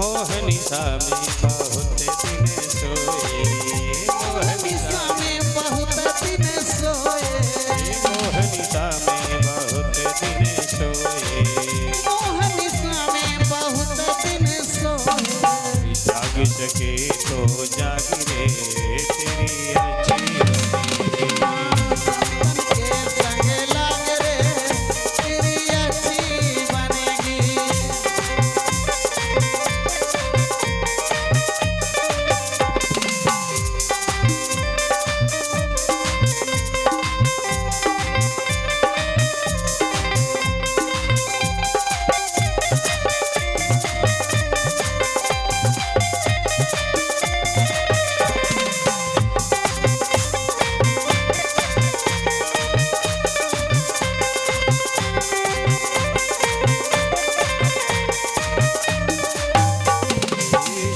मोहनिशा में बहुत दिन सोए, मोहनिशा में बहुत दिन सोए, मोहनिशा में बहुत दिन सोए, मोहनिशा में बहुत दिन सोए। जाग सके तो जाग रे तेरी अच्छी के संग लाग रे तेरी अच्छी बनेगी।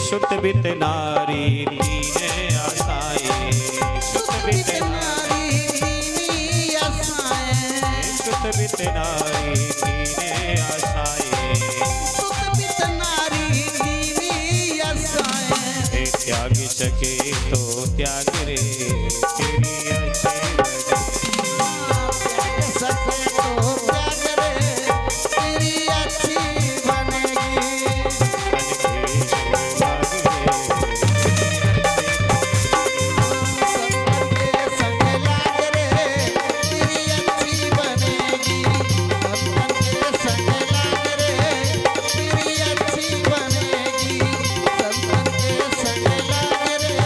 शुद्ध बित नारी नीने आसाए, शुद्ध बित नारी नीनी आसाएं, शुद्ध बित नारी नीने आसाए, सुतमित नारी नीनी आसाएं। त्याग सके तो त्याग रे तेरी अच्छी त्याग सके तो त्याग रे तेरी अच्छी बनेगी। संग लाग रे तेरी अच्छी बनेगी। भक्तन के संग लाग रे तेरी अच्छी बनेगी। संतन के संग लाग रे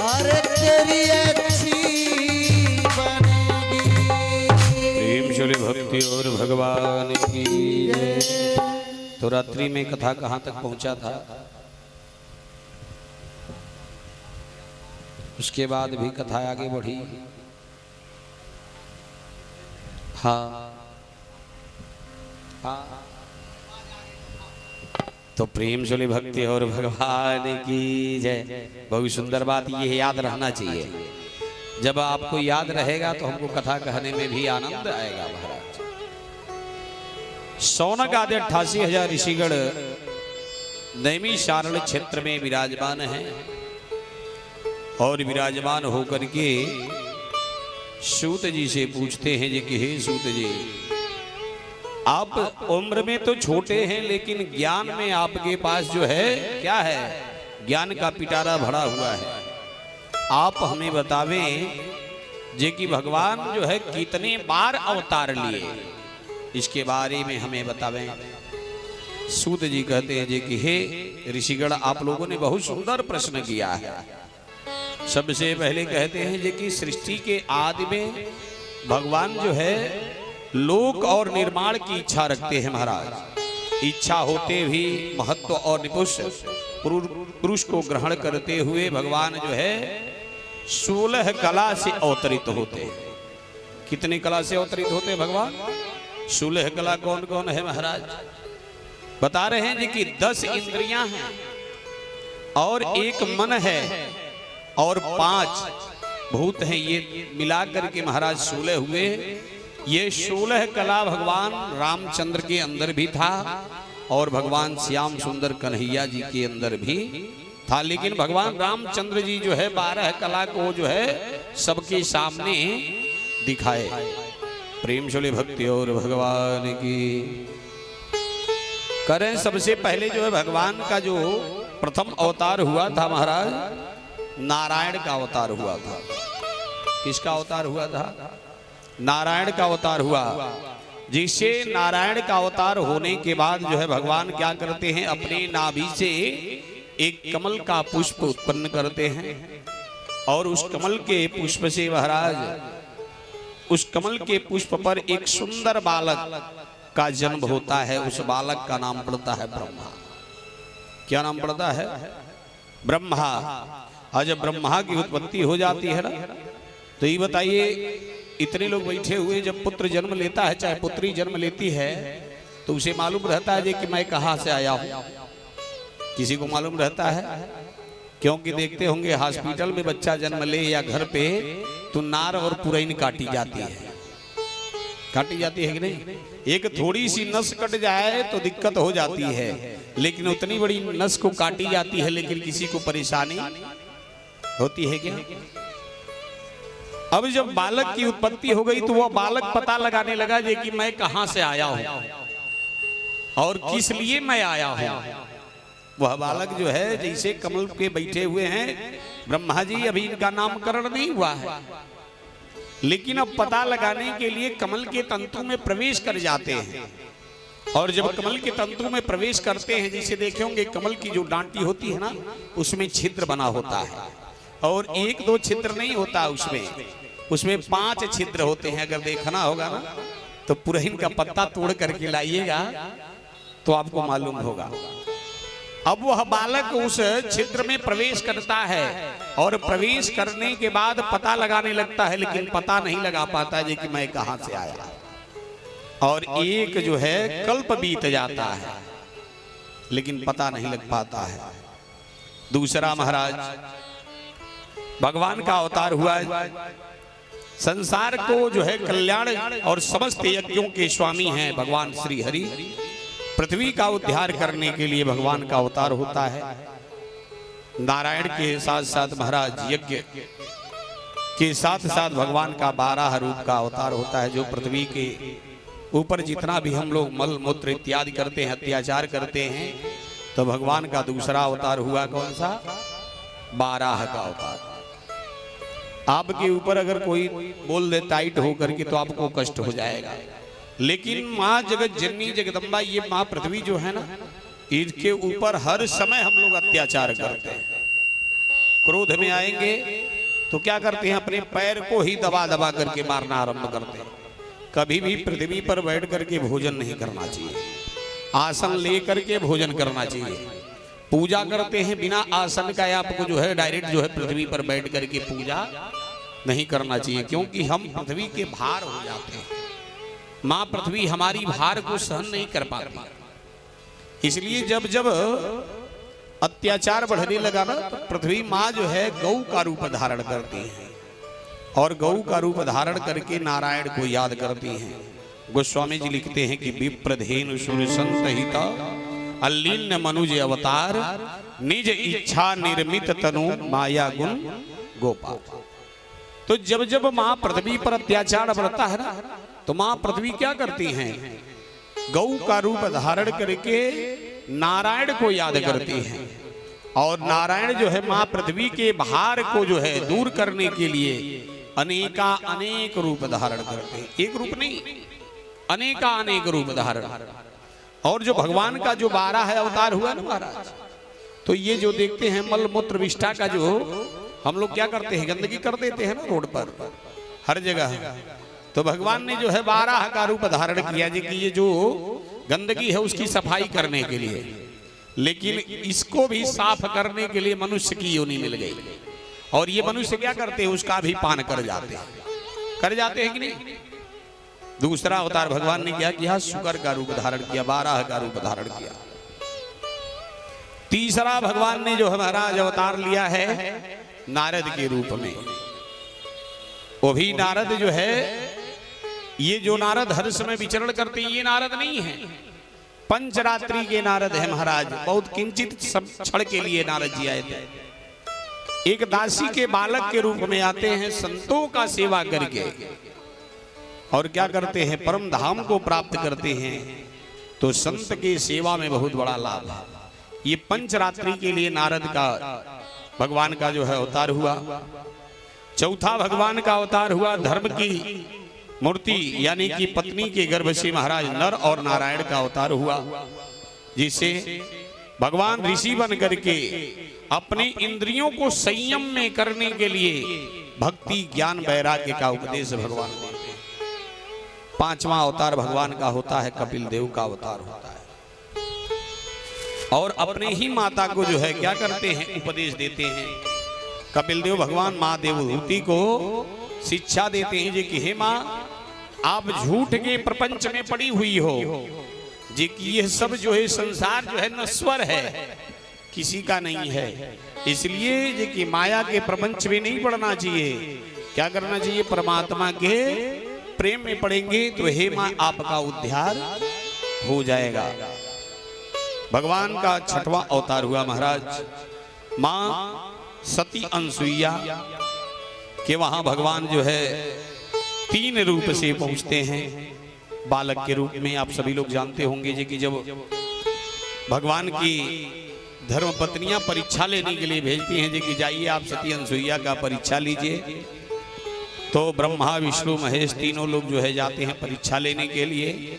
और तेरी अच्छी बनेगी। प्रेम शूल भक्ति और भगवान की जय। तो रात्रि में कथा कहाँ तक पहुंचा था, उसके बाद भी कथा आगे बढ़ी। हाँ हाँ, तो प्रेम शूल भक्ति और भगवान की जय। बहुत सुंदर बात ये याद रहना चाहिए। जब आपको याद रहेगा तो हमको कथा कहने में भी आनंद आएगा। महाराज सौनक आदि 88,000 ऋषिगण नैमिषारण्य क्षेत्र में विराजमान हैं और विराजमान होकर के सूत जी से पूछते हैं जी कि हे सूत जी, आप उम्र में तो छोटे हैं लेकिन ज्ञान में आपके पास जो है क्या है, ज्ञान का पिटारा भरा हुआ है। आप हमें बतावें जे कि भगवान जो है कितने बार अवतार लिए, इसके बारे में हमें बतावें। सूत जी कहते हैं जे कि हे ऋषिगण, आप लोगों ने बहुत सुंदर प्रश्न किया है। सबसे पहले कहते हैं जे कि सृष्टि के आदि में भगवान जो है लोक और निर्माण की इच्छा रखते हैं। महाराज इच्छा होते भी महत्व और निपुष पुरुष को ग्रहण करते हुए भगवान जो है 16 कला से अवतरित होते हैं। कितनी कला से अवतरित होते हैं भगवान? 16 कला कौन कौन है महाराज? बता रहे हैं जी कि 10 इंद्रियां हैं और एक मन है और 5 भूत हैं। ये मिलाकर के महाराज 16 हुए। ये 16 कला भगवान रामचंद्र के अंदर भी था और भगवान श्याम सुंदर कन्हैया जी के अंदर भी था। लेकिन भगवान रामचंद्र जी जो है 12 कला को जो है सबके सामने दिखाए। प्रेम शूल भक्ति और भगवान की करें। सबसे पहले जो है भगवान का जो प्रथम अवतार हुआ था महाराज, नारायण का अवतार हुआ था। किसका अवतार हुआ था? नारायण का अवतार हुआ। जिससे नारायण का अवतार होने के बाद जो है भगवान क्या करते हैं, अपने नाभि से एक कमल का पुष्प उत्पन्न करते हैं और उस कमल के पुष्प से महाराज, उस कमल के पुष्प पर एक सुंदर बालक का जन्म होता है। उस बालक का नाम पड़ता है ब्रह्मा। क्या नाम पड़ता है? ब्रह्मा। और जब ब्रह्मा की उत्पत्ति हो जाती है ना, तो ये बताइए, इतने लोग बैठे हुए, जब पुत्र जन्म लेता है चाहे पुत्री जन्म लेती है तो उसे मालूम रहता है कि मैं कहाँ से आया हूँ? किसी को मालूम रहता है? क्योंकि देखते होंगे हॉस्पिटल में बच्चा जन्म ले या घर पे तो नार और पुरैन काटी जाती है। काटी जाती है कि नहीं? एक थोड़ी सी नस कट जाए तो दिक्कत हो जाती है, लेकिन उतनी बड़ी नस को काटी जाती है लेकिन किसी को परेशानी होती है क्या? अब जब बालक की उत्पत्ति हो गई तो वह बालक पता लगाने लगा जे कि मैं कहां से आया हूं और किस लिए मैं आया हूं। वह बालक जो है जैसे कमल के बैठे हुए हैं ब्रह्मा जी, अभी इनका नामकरण नहीं हुआ है, लेकिन अब पता लगाने के लिए कमल के तंतु में प्रवेश कर जाते हैं। और जब कमल के तंतु में प्रवेश करते हैं, जैसे देखे होंगे कमल की जो डांटी होती है ना, उसमें छिद्र बना होता है, और एक दो छिद्र नहीं होता उसमें 5 छिद्र होते हैं। अगर देखना होगा ना तो पुरहिन का पत्ता तोड़ करके लाइएगा तो आपको मालूम होगा। अब वह बालक उस छिद्र में प्रवेश करता है और प्रवेश करने के बाद पता लगाने लगता है, लेकिन पता नहीं लगा पाता है कि मैं कहां से आया। और एक जो है कल्प बीत जाता है लेकिन पता नहीं लग पाता है। दूसरा महाराज भगवान का अवतार हुआ, संसार को जो है कल्याण और समस्त यज्ञों के स्वामी हैं भगवान श्री हरि। पृथ्वी का उद्धार करने के लिए भगवान का अवतार होता है। नारायण के साथ साथ महाराज यज्ञ के साथ साथ भगवान का 12 रूप का अवतार होता है। जो पृथ्वी के ऊपर जितना भी हम लोग मल मूत्र इत्यादि करते हैं, अत्याचार करते हैं, तो भगवान का दूसरा अवतार हुआ कौन सा? 12 का अवतार। आपके ऊपर अगर कोई बोल दे टाइट होकर के तो आपको कष्ट हो जाएगा, लेकिन माँ जगत जननी जगदम्बा, ये माँ पृथ्वी जो है ना, इसके ऊपर हर समय हम लोग अत्याचार करते हैं। क्रोध में आएंगे तो क्या करते हैं? अपने पैर को ही दबा दबा करके मारना आरंभ करते हैं। कभी भी पृथ्वी पर बैठ करके भोजन नहीं करना चाहिए, आसन ले करके भोजन करना चाहिए। पूजा करते हैं बिना आसन का, आपको जो है डायरेक्ट जो है पृथ्वी पर बैठ करके पूजा नहीं करना चाहिए, क्योंकि हम पृथ्वी के भार हो जाते हैं। माँ पृथ्वी हमारी भार को सहन नहीं कर पाती। इसलिए जब जब अत्याचार बढ़ने लगा ना, तो पृथ्वी माँ जो है गौ का रूप धारण करती है और गौ का रूप धारण करके नारायण को याद करती हैं। गोस्वामी जी लिखते हैं कि विप्रधेनु सुर संतहिता अल्लीन मनुज अवतार, निज इच्छा निर्मित तनु माया गुण गोपाल। तो जब जब माँ पृथ्वी पर अत्याचार बढ़ता है ना, तो माँ पृथ्वी क्या करती हैं? गौ का रूप धारण करके नारायण को याद करती हैं, और नारायण जो है माँ पृथ्वी के भार को जो है दूर करने के लिए अनेक रूप धारण करते हैं। एक रूप नहीं, अनेक रूप धारण। और जो भगवान का जो 12 है अवतार हुआ ना महाराज, तो ये जो देखते हैं मल मूत्र विष्ठा का जो हम लोग क्या करते हैं, गंदगी कर देते हैं ना रोड पर हर जगह। तो भगवान ने जो है 12 का रूप धारण किया जी कि ये जो गंदगी है उसकी सफाई करने के लिए, लेकिन इसको भी साफ करने के लिए मनुष्य की योनि मिल गई। और ये मनुष्य क्या करते हैं? उसका भी पान कर जाते हैं कि नहीं? दूसरा अवतार भगवान ने क्या किया? शुकर का रूप धारण किया, 12 का रूप धारण किया। तीसरा भगवान ने जो महाराज अवतार लिया है नारद के रूप में। वो भी नारद जो है, ये जो नारद हर समय विचरण करते हैं, ये नारद नहीं है, पंचरात्रि के नारद है महाराज। बहुत किंचित सब क्षण के लिए नारद जी आए थे। एक दासी के बालक के रूप में आते हैं, संतों का सेवा करके, और क्या करते हैं? परम धाम को प्राप्त करते हैं। तो संत के सेवा में बहुत बड़ा लाभ है। ये पंचरात्रि के लिए नारद का भगवान का जो है अवतार हुआ। चौथा भगवान का अवतार हुआ धर्म की मूर्ति यानी कि पत्नी के गर्भ से महाराज नर और नारायण का अवतार हुआ, जिससे भगवान ऋषि बन करके अपने इंद्रियों को संयम में करने के लिए भक्ति ज्ञान वैराग्य का उपदेश भगवान देते हैं। पांचवा अवतार भगवान का होता है कपिल देव का अवतार होता है, और अपने ही माता को जो है क्या करते हैं? उपदेश देते हैं। कपिल देव भगवान माँ देवहूति को शिक्षा देते हैं जी कि हे माँ, आप झूठ के प्रपंच में पड़ी हुई हो जी कि यह सब जो है संसार जो है नश्वर है, किसी का नहीं है। इसलिए जी कि माया के प्रपंच में नहीं पड़ना चाहिए। क्या करना चाहिए? परमात्मा के प्रेम में पड़ेंगे तो हे माँ आपका उद्धार हो जाएगा। भगवान का छठवां अवतार हुआ महाराज माँ सती अनसुईया के वहां भगवान जो है 3 रूप से पहुंचते हैं। बालक के रूप में आप सभी लोग जानते होंगे जी कि जब भगवान की धर्म पत्नियां परीक्षा लेने के लिए भेजती हैं जी कि जाइए आप सती अनसुईया का परीक्षा लीजिए, तो ब्रह्मा विष्णु महेश तीनों लोग जो है जाते हैं परीक्षा लेने के लिए।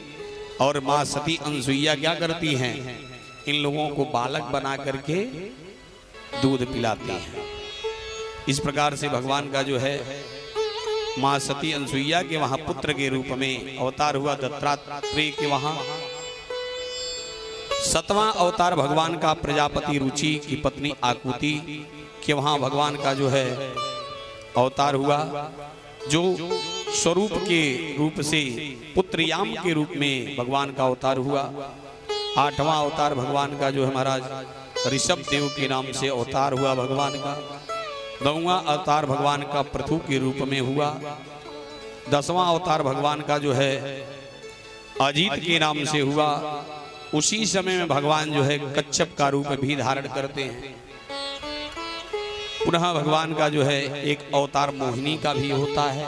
और माँ सती अनसुईया क्या करती हैं, इन लोगों को बालक बना करके दूध पिलाती हैं। इस प्रकार से भगवान का जो है माँ सती अनसुईया के वहां पुत्र के रूप में अवतार हुआ। दत्तात्रेय के वहां 7वां अवतार भगवान का प्रजापति रुचि की पत्नी आकुति के वहां भगवान का जो है अवतार हुआ, जो स्वरूप के रूप से पुत्रयाम के रूप में भगवान का अवतार हुआ। 8वां अवतार भगवान का जो है महाराज ऋषभ देव के नाम से अवतार हुआ भगवान का। 9वां अवतार भगवान का पृथु के रूप में हुआ। 10वां अवतार भगवान का जो है अजीत के नाम से हुआ। उसी समय में भगवान जो है कच्छप का रूप भी धारण करते हैं। पुनः भगवान का जो है एक अवतार मोहिनी का भी होता है।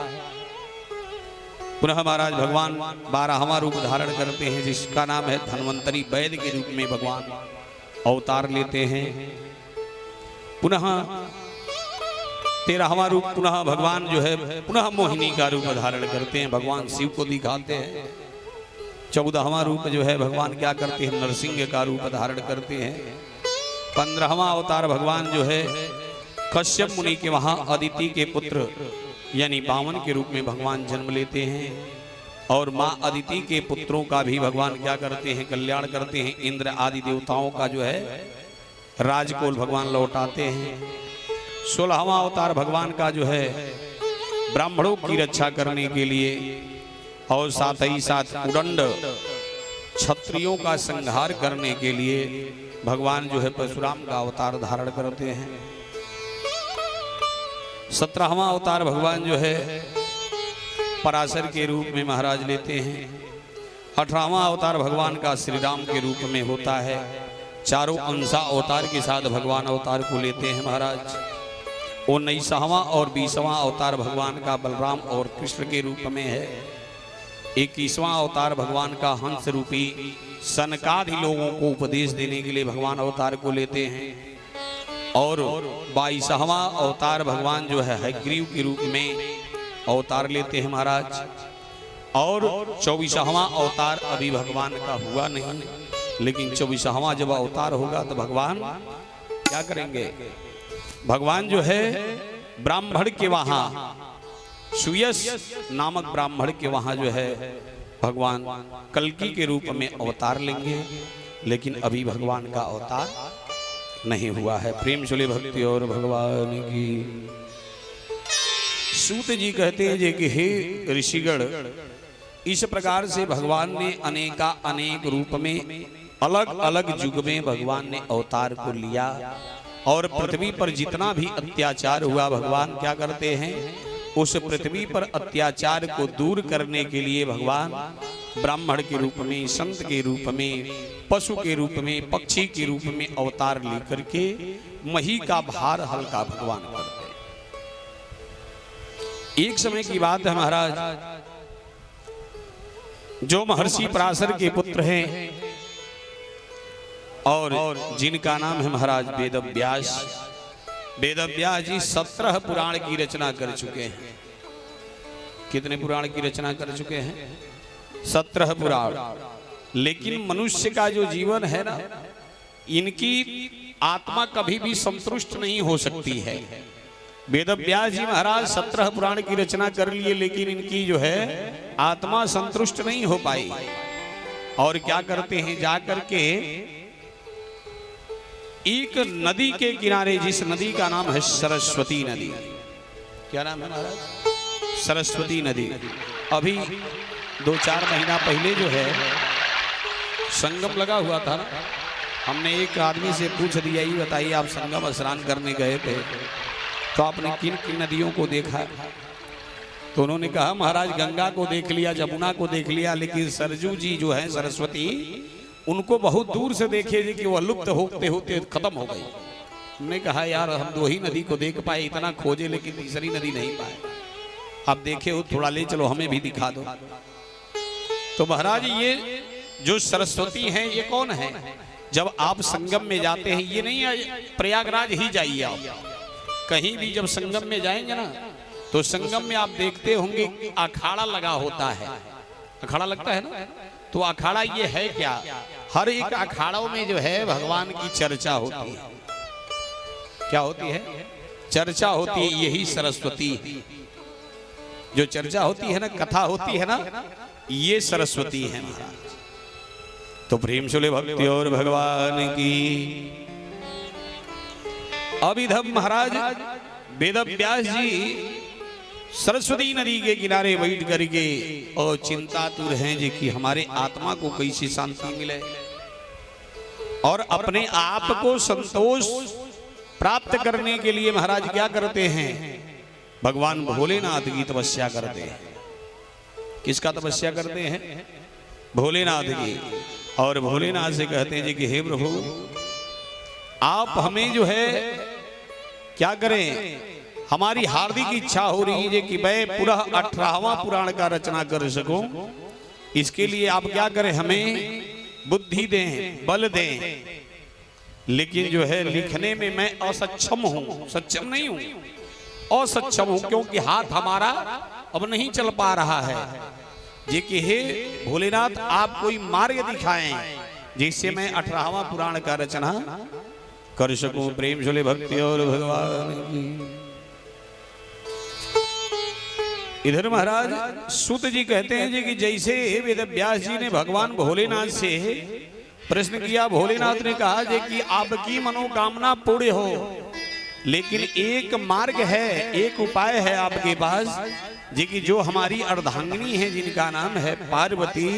पुनः महाराज भगवान 12वां रूप धारण करते हैं, जिसका नाम है धन्वंतरी वैद्य के रूप में भगवान अवतार लेते हैं। पुनः 13वां रूप पुनः भगवान जो है पुनः मोहिनी का रूप धारण करते हैं, भगवान शिव को दिखाते हैं। 14वां रूप जो है भगवान क्या करते हैं, नरसिंह का रूप धारण करते हैं। 15वां अवतार भगवान जो है कश्यप मुनि के वहां अदिति के पुत्र यानी बामन के रूप में भगवान जन्म लेते हैं। और माँ अदिति के पुत्रों का भी भगवान क्या करते हैं, कल्याण करते हैं। इंद्र आदि देवताओं का जो है राजकोल भगवान लौटाते हैं। 16वां अवतार भगवान का जो है ब्राह्मणों की रक्षा करने के लिए और साथ ही साथ उदंड क्षत्रियों का संहार करने के लिए भगवान जो है परशुराम का अवतार धारण करते हैं। 17वां अवतार भगवान जो है पराशर के रूप में महाराज लेते हैं। 18वां अवतार भगवान का श्री राम के रूप में होता है। चारों अंशा अवतार के साथ भगवान अवतार को लेते हैं महाराज। 19वां और 20वां अवतार भगवान का बलराम और कृष्ण के रूप में है। 21वां अवतार भगवान का हंस रूपी सनकादि लोगों को उपदेश देने के लिए भगवान अवतार को लेते हैं। और 22वां अवतार भगवान जो है हयग्रीव के रूप में अवतार लेते हैं महाराज। और 24वां अवतार अभी भगवान का हुआ नहीं, लेकिन 24वां जब अवतार होगा तो भगवान क्या करेंगे, भगवान जो है ब्राह्मण के वहां सुयस नामक ब्राह्मण के वहां जो है भगवान कल्की के रूप में अवतार लेंगे, लेकिन अभी भगवान का अवतार नहीं हुआ है। प्रेम चले भक्ति और भगवान की। सूत जी कहते हैं कि हे ऋषिगण, इस प्रकार से भगवान ने अनेक रूप में अलग अलग युग में भगवान ने अवतार को लिया। और पृथ्वी पर जितना भी अत्याचार हुआ भगवान क्या करते हैं, उस पृथ्वी पर अत्याचार को दूर करने के लिए भगवान ब्राह्मण के रूप में, संत के रूप में, पशु के रूप में, पक्षी के रूप में अवतार लेकर के मही का भार हल्का भगवान करते हैं। एक समय की बात है महाराज, जो महर्षि पराशर के पुत्र हैं और जिनका नाम है महाराज वेदव्यास। वेदव्यास जी 17 पुराण की रचना कर चुके हैं। कितने पुराण की रचना कर चुके हैं? 17 पुराण। लेकिन मनुष्य का जो जीवन है ना, इनकी आत्मा कभी भी संतुष्ट नहीं हो सकती है। वेदव्यास जी महाराज 17 पुराण की रचना कर लिए, लेकिन इनकी जो है आत्मा संतुष्ट नहीं हो पाई। और क्या करते हैं, जाकर के एक नदी के किनारे, जिस नदी का नाम है सरस्वती नदी। क्या नाम है महाराज? सरस्वती नदी। अभी 2-4 महीना पहले जो है संगम लगा हुआ था ना, हमने एक आदमी से पूछ दिया, ये बताइए आप संगम स्नान करने गए थे तो आपने किन किन नदियों को देखा? तो उन्होंने कहा महाराज गंगा को देख लिया, जमुना को देख लिया, लेकिन सरजू जी जो है सरस्वती, उनको बहुत दूर से देखे जी कि वह लुप्त होते होते खत्म हो गई। हमने कहा यार हम दो ही नदी को देख पाए, इतना खोजे लेकिन तीसरी नदी नहीं पाए। अब देखे हो थोड़ा ले चलो हमें भी दिखा दो। तो महाराज ये जो सरस्वती हैं ये कौन है? जब आप संगम में जाते हैं, ये नहीं प्रयागराज ही जाइए आप, कहीं भी जब संगम में जाएंगे ना तो संगम में आप देखते होंगे अखाड़ा लगा होता है, अखाड़ा लगता है ना। तो अखाड़ा ये है क्या? हर एक अखाड़ों में जो है भगवान की चर्चा होती है। क्या होती है? चर्चा होती है। यही सरस्वती जो चर्चा होती है ना, कथा होती है ना, ये सरस्वती है महाराज। तो प्रेम से भक्ति और भगवान की। अब इधर महाराज वेद व्यास जी सरस्वती नदी के किनारे बैठ करके और चिंतातुर हैं जी कि हमारे आत्मा को कैसी शांति मिले और अपने आप को संतोष प्राप्त करने के लिए महाराज क्या करते हैं? भगवान भोलेनाथ की तपस्या करते हैं। किसका तपस्या करते हैं? भोलेनाथ की। और भोलेनाथ से कहते हैं जी कि हे प्रभु आप हमें जो है क्या करें, हमारी हार्दिक इच्छा हो रही है कि मैं पूरा 18वां पुराण का रचना कर सकूं। इसके लिए आप क्या करें, हमें बुद्धि दें, बल दें। लेकिन जो है लिखने में मैं असक्षम हूं, सक्षम नहीं हूं, असक्षम हूं, क्योंकि हाथ हमारा अब नहीं चल पा रहा है। ये कि हे भोलेनाथ आप कोई मार्ग दिखाएं जिससे मैं 18वां पुराण का रचना कर सकूं। प्रेम झोले भक्ति और भगवान की। इधर महाराज सूत जी कहते हैं जी कि जैसे वेद व्यास जी ने भगवान भोलेनाथ से प्रश्न किया, भोलेनाथ ने कहा जी कि आपकी मनोकामना पूर्ण हो, लेकिन एक मार्ग है, एक उपाय है आपके पास जी कि जो हमारी अर्धांगिनी है जिनका नाम है पार्वती,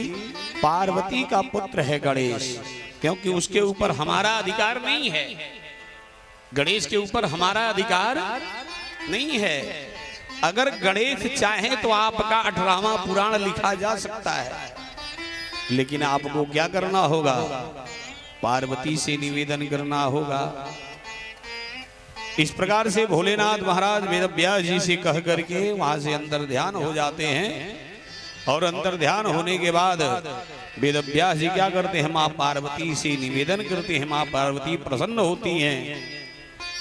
पार्वती का पुत्र है गणेश, क्योंकि उसके ऊपर हमारा अधिकार नहीं है, गणेश के ऊपर हमारा अधिकार नहीं है। अगर गणेश चाहे तो आपका 18वां पुराण लिखा जा सकता है, लेकिन आपको क्या करना होगा? पार्वती से निवेदन करना होगा। इस प्रकार से भोलेनाथ महाराज वेद व्यास जी से कह करके वहां से अंतर ध्यान हो जाते हैं। और अंतर ध्यान होने के बाद वेद व्यास जी क्या करते हैं? माँ पार्वती से निवेदन करते हैं। माँ पार्वती प्रसन्न होती हैं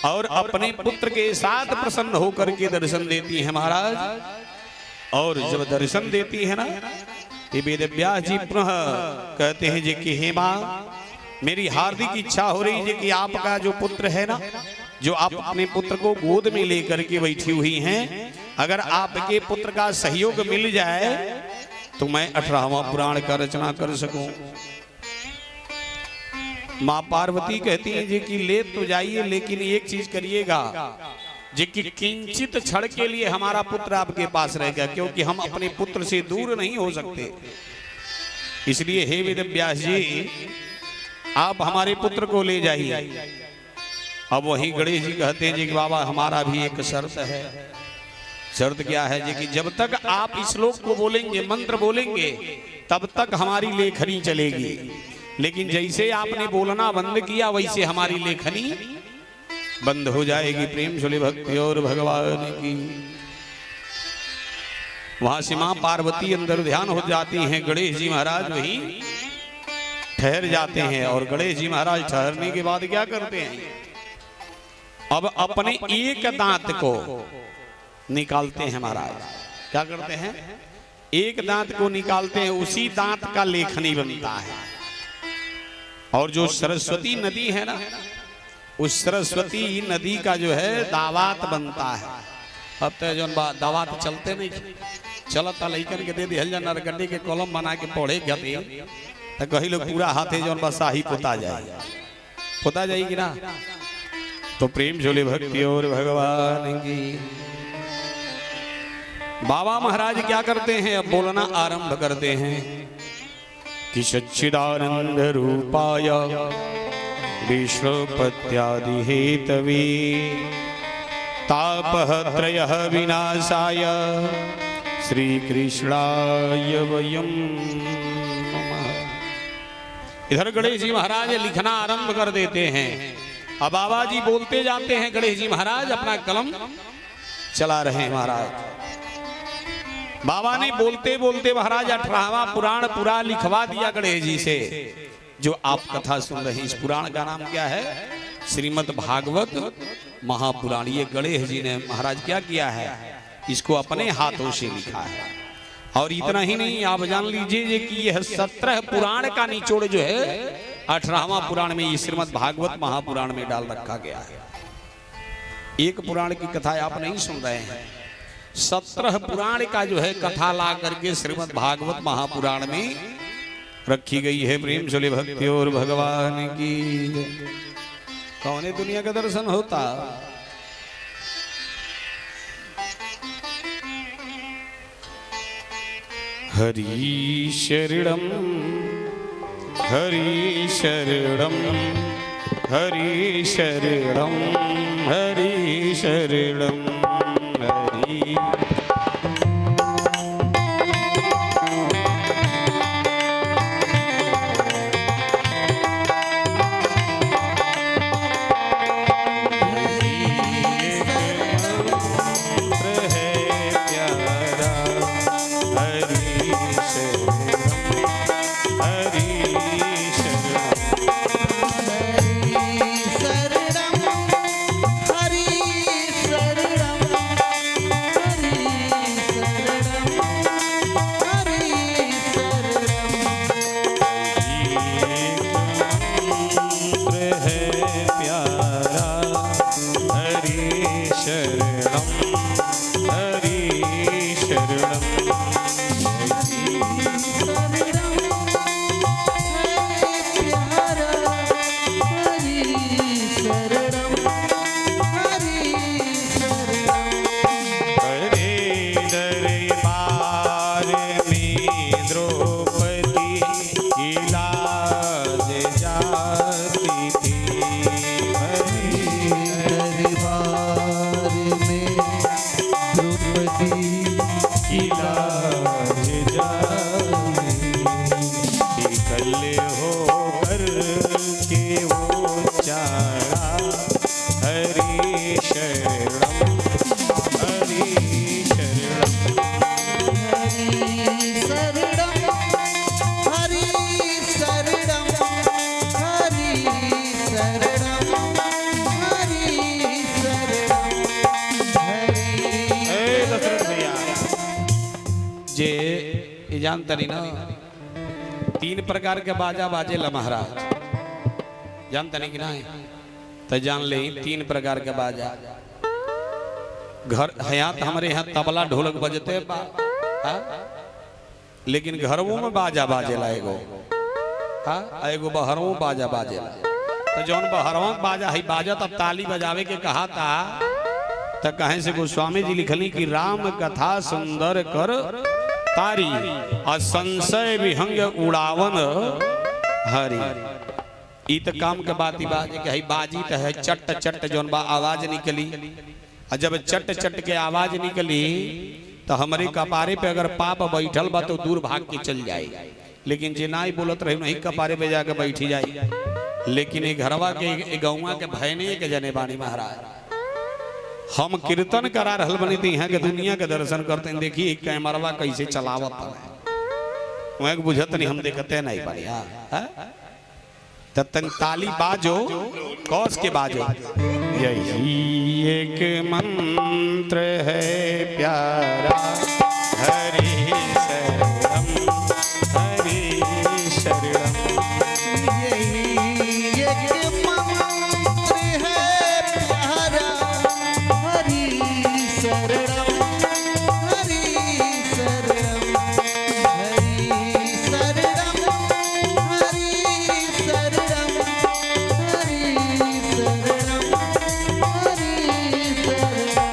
और अपने पुत्र के साथ प्रसन्न होकर के दर्शन देती है महाराज। और जब दर्शन देती है ना, ये वेद व्यास जी पुनः कहते हैं जी कि हे माँ मेरी हार्दिक इच्छा हो रही है कि आपका जो पुत्र है ना, जो आप अपने पुत्र को गोद में लेकर के बैठी हुई हैं, अगर आपके पुत्र का सहयोग मिल जाए तो मैं 18वां पुराण का रचना कर सकूं। माँ पार्वती कहती है जी कि ले तो जाइए, लेकिन एक चीज करिएगा जी कि किंचित क्षण के लिए हमारा पुत्र आपके पास रहेगा, क्योंकि हम अपने पुत्र से दूर नहीं हो सकते। इसलिए हे वेद व्यास जी आप हमारे पुत्र को ले जाइए। अब वही गणेश जी कहते हैं जी कि बाबा हमारा भी एक शर्त है। शर्त क्या है जी कि जब तक आप इस श्लोक को बोलेंगे, मंत्र बोलेंगे, तब तक हमारी लेखनी चलेगी, लेकिन जैसे आपने बोलना बंद किया वैसे हमारी लेखनी बंद हो जाएगी। प्रेम से भक्ति और भगवान की। वहां से मां पार्वती अंदर ध्यान हो जाती हैं। गणेश जी महाराज वहीं ठहर जाते हैं। और गणेश जी महाराज ठहरने के बाद क्या करते हैं? अब अपने एक दांत को निकालते हैं महाराज। क्या करते हैं? एक दांत को निकालते हैं, उसी दांत का लेखनी बनता है। और जो सरस्वती नदी है ना, उस सरस्वती नदी का जो है दावात बनता है। अब तो जो दावात चलते नहीं, चलता लेकर के दे दी हल नरगड्डी के कॉलम बना के पढ़े गए तो कहीं लोग पूरा हाथे जो शाही पोता जाए, पोता जाएगी ना। तो प्रेम झोले भक्ति और भगवान की। बाबा महाराज क्या करते हैं? अब बोलना आरंभ करते हैं कि सच्चिदानंद रूपाय विश्वपत्यादि हेतवे तापत्रय विनाशाय श्री कृष्णाय वयम नमः। इधर गणेश जी महाराज लिखना आरंभ कर देते हैं। अब बाबा जी बोलते जाते हैं, गणेश जी महाराज अपना कलम चला रहे हैं। महाराज बाबा ने बोलते बोलते महाराज 18वां पुराण पूरा लिखवा दिया गणेश जी से। जो आप कथा सुन रहे हैं, इस पुराण का नाम क्या है? श्रीमद् भागवत महापुराण। ये गणेश जी ने महाराज क्या किया है? इसको अपने हाथों से लिखा है। और इतना ही नहीं, आप जान लीजिए कि यह 17 पुराण का निचोड़ जो है 18वां पुराण में, ये श्रीमद् भागवत महापुराण में डाल रखा गया है। एक पुराण की कथा आप नहीं सुन रहे हैं, 17 पुराण का जो है कथा ला करके श्रीमद् भागवत महापुराण में रखी गई है। प्रेम चले भक्ति और भगवान की। कौन दुनिया का दर्शन होता। हरि शरणम हरि शरणम हरि शरणम हरि शरणम हरि। जानता नहीं ना, 3 प्रकार के बाजा बाजे ला महाराज। जानता नहीं कि ना? तो जान ले, 3 प्रकार के बाजा घर यहाँ तो हमारे यहाँ तबला ढोलक बजते बा, लेकिन घरों में बाजा बाजे ला एगो, एगो बहरों बाजा बाजे ला। तो जौन बहरों बाजा है बाजा तब ताली बजावे के कहा था। तो कहे से गोस्वामी जी लिखली कि राम कथा सुंदर कर तारी असंशय विहंग उड़ावन हरि। ई तो काम के बात ही बात है, बाजी तो है चट चट जौन बा आवाज निकली। और जब चट चट के आवाज निकली तो हमारे कपारे पे अगर पाप बैठल बा तो दूर भाग के चल जाए। लेकिन जे ना ही बोलत रहे नहीं कपारे पे जाके बैठी जाए। लेकिन ये घरवा के गौवा के भयने के जने बानी महाराज। हम कीर्तन करा रहल बनी थी यहाँ के दुनिया के दर्शन करते हैं। देखिए कैमरवा कैसे चलावत है, वह बुझत नहीं, हम देखते नहीं बढ़िया। तब तक ताली बाजो, कौस के बाजो। यही एक मंत्र है प्यारा, हरि शरणम हरि शरणम। यही एक मंत्र है प्यारा, हरि शरणम हरि शरणम हरि शरणम हरि शरणम हरि शरणम हरि शरणम।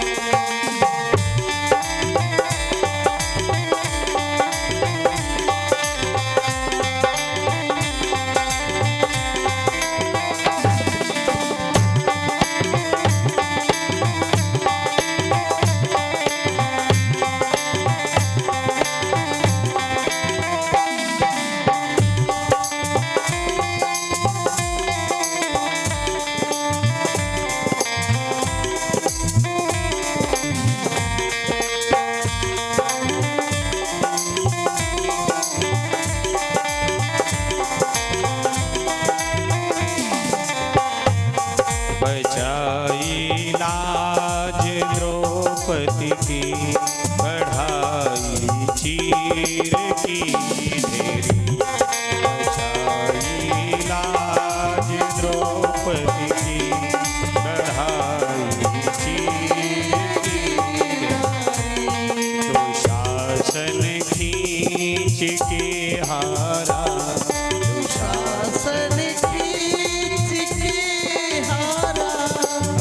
बचाई लाज द्रौपदी की, बढ़ाई चीर की ढेरी। बचाई लाज द्रौपदी की, बढ़ाई चीर की ढेरी। दुशासन खींच के हारा, दुशासन खींच के हारा।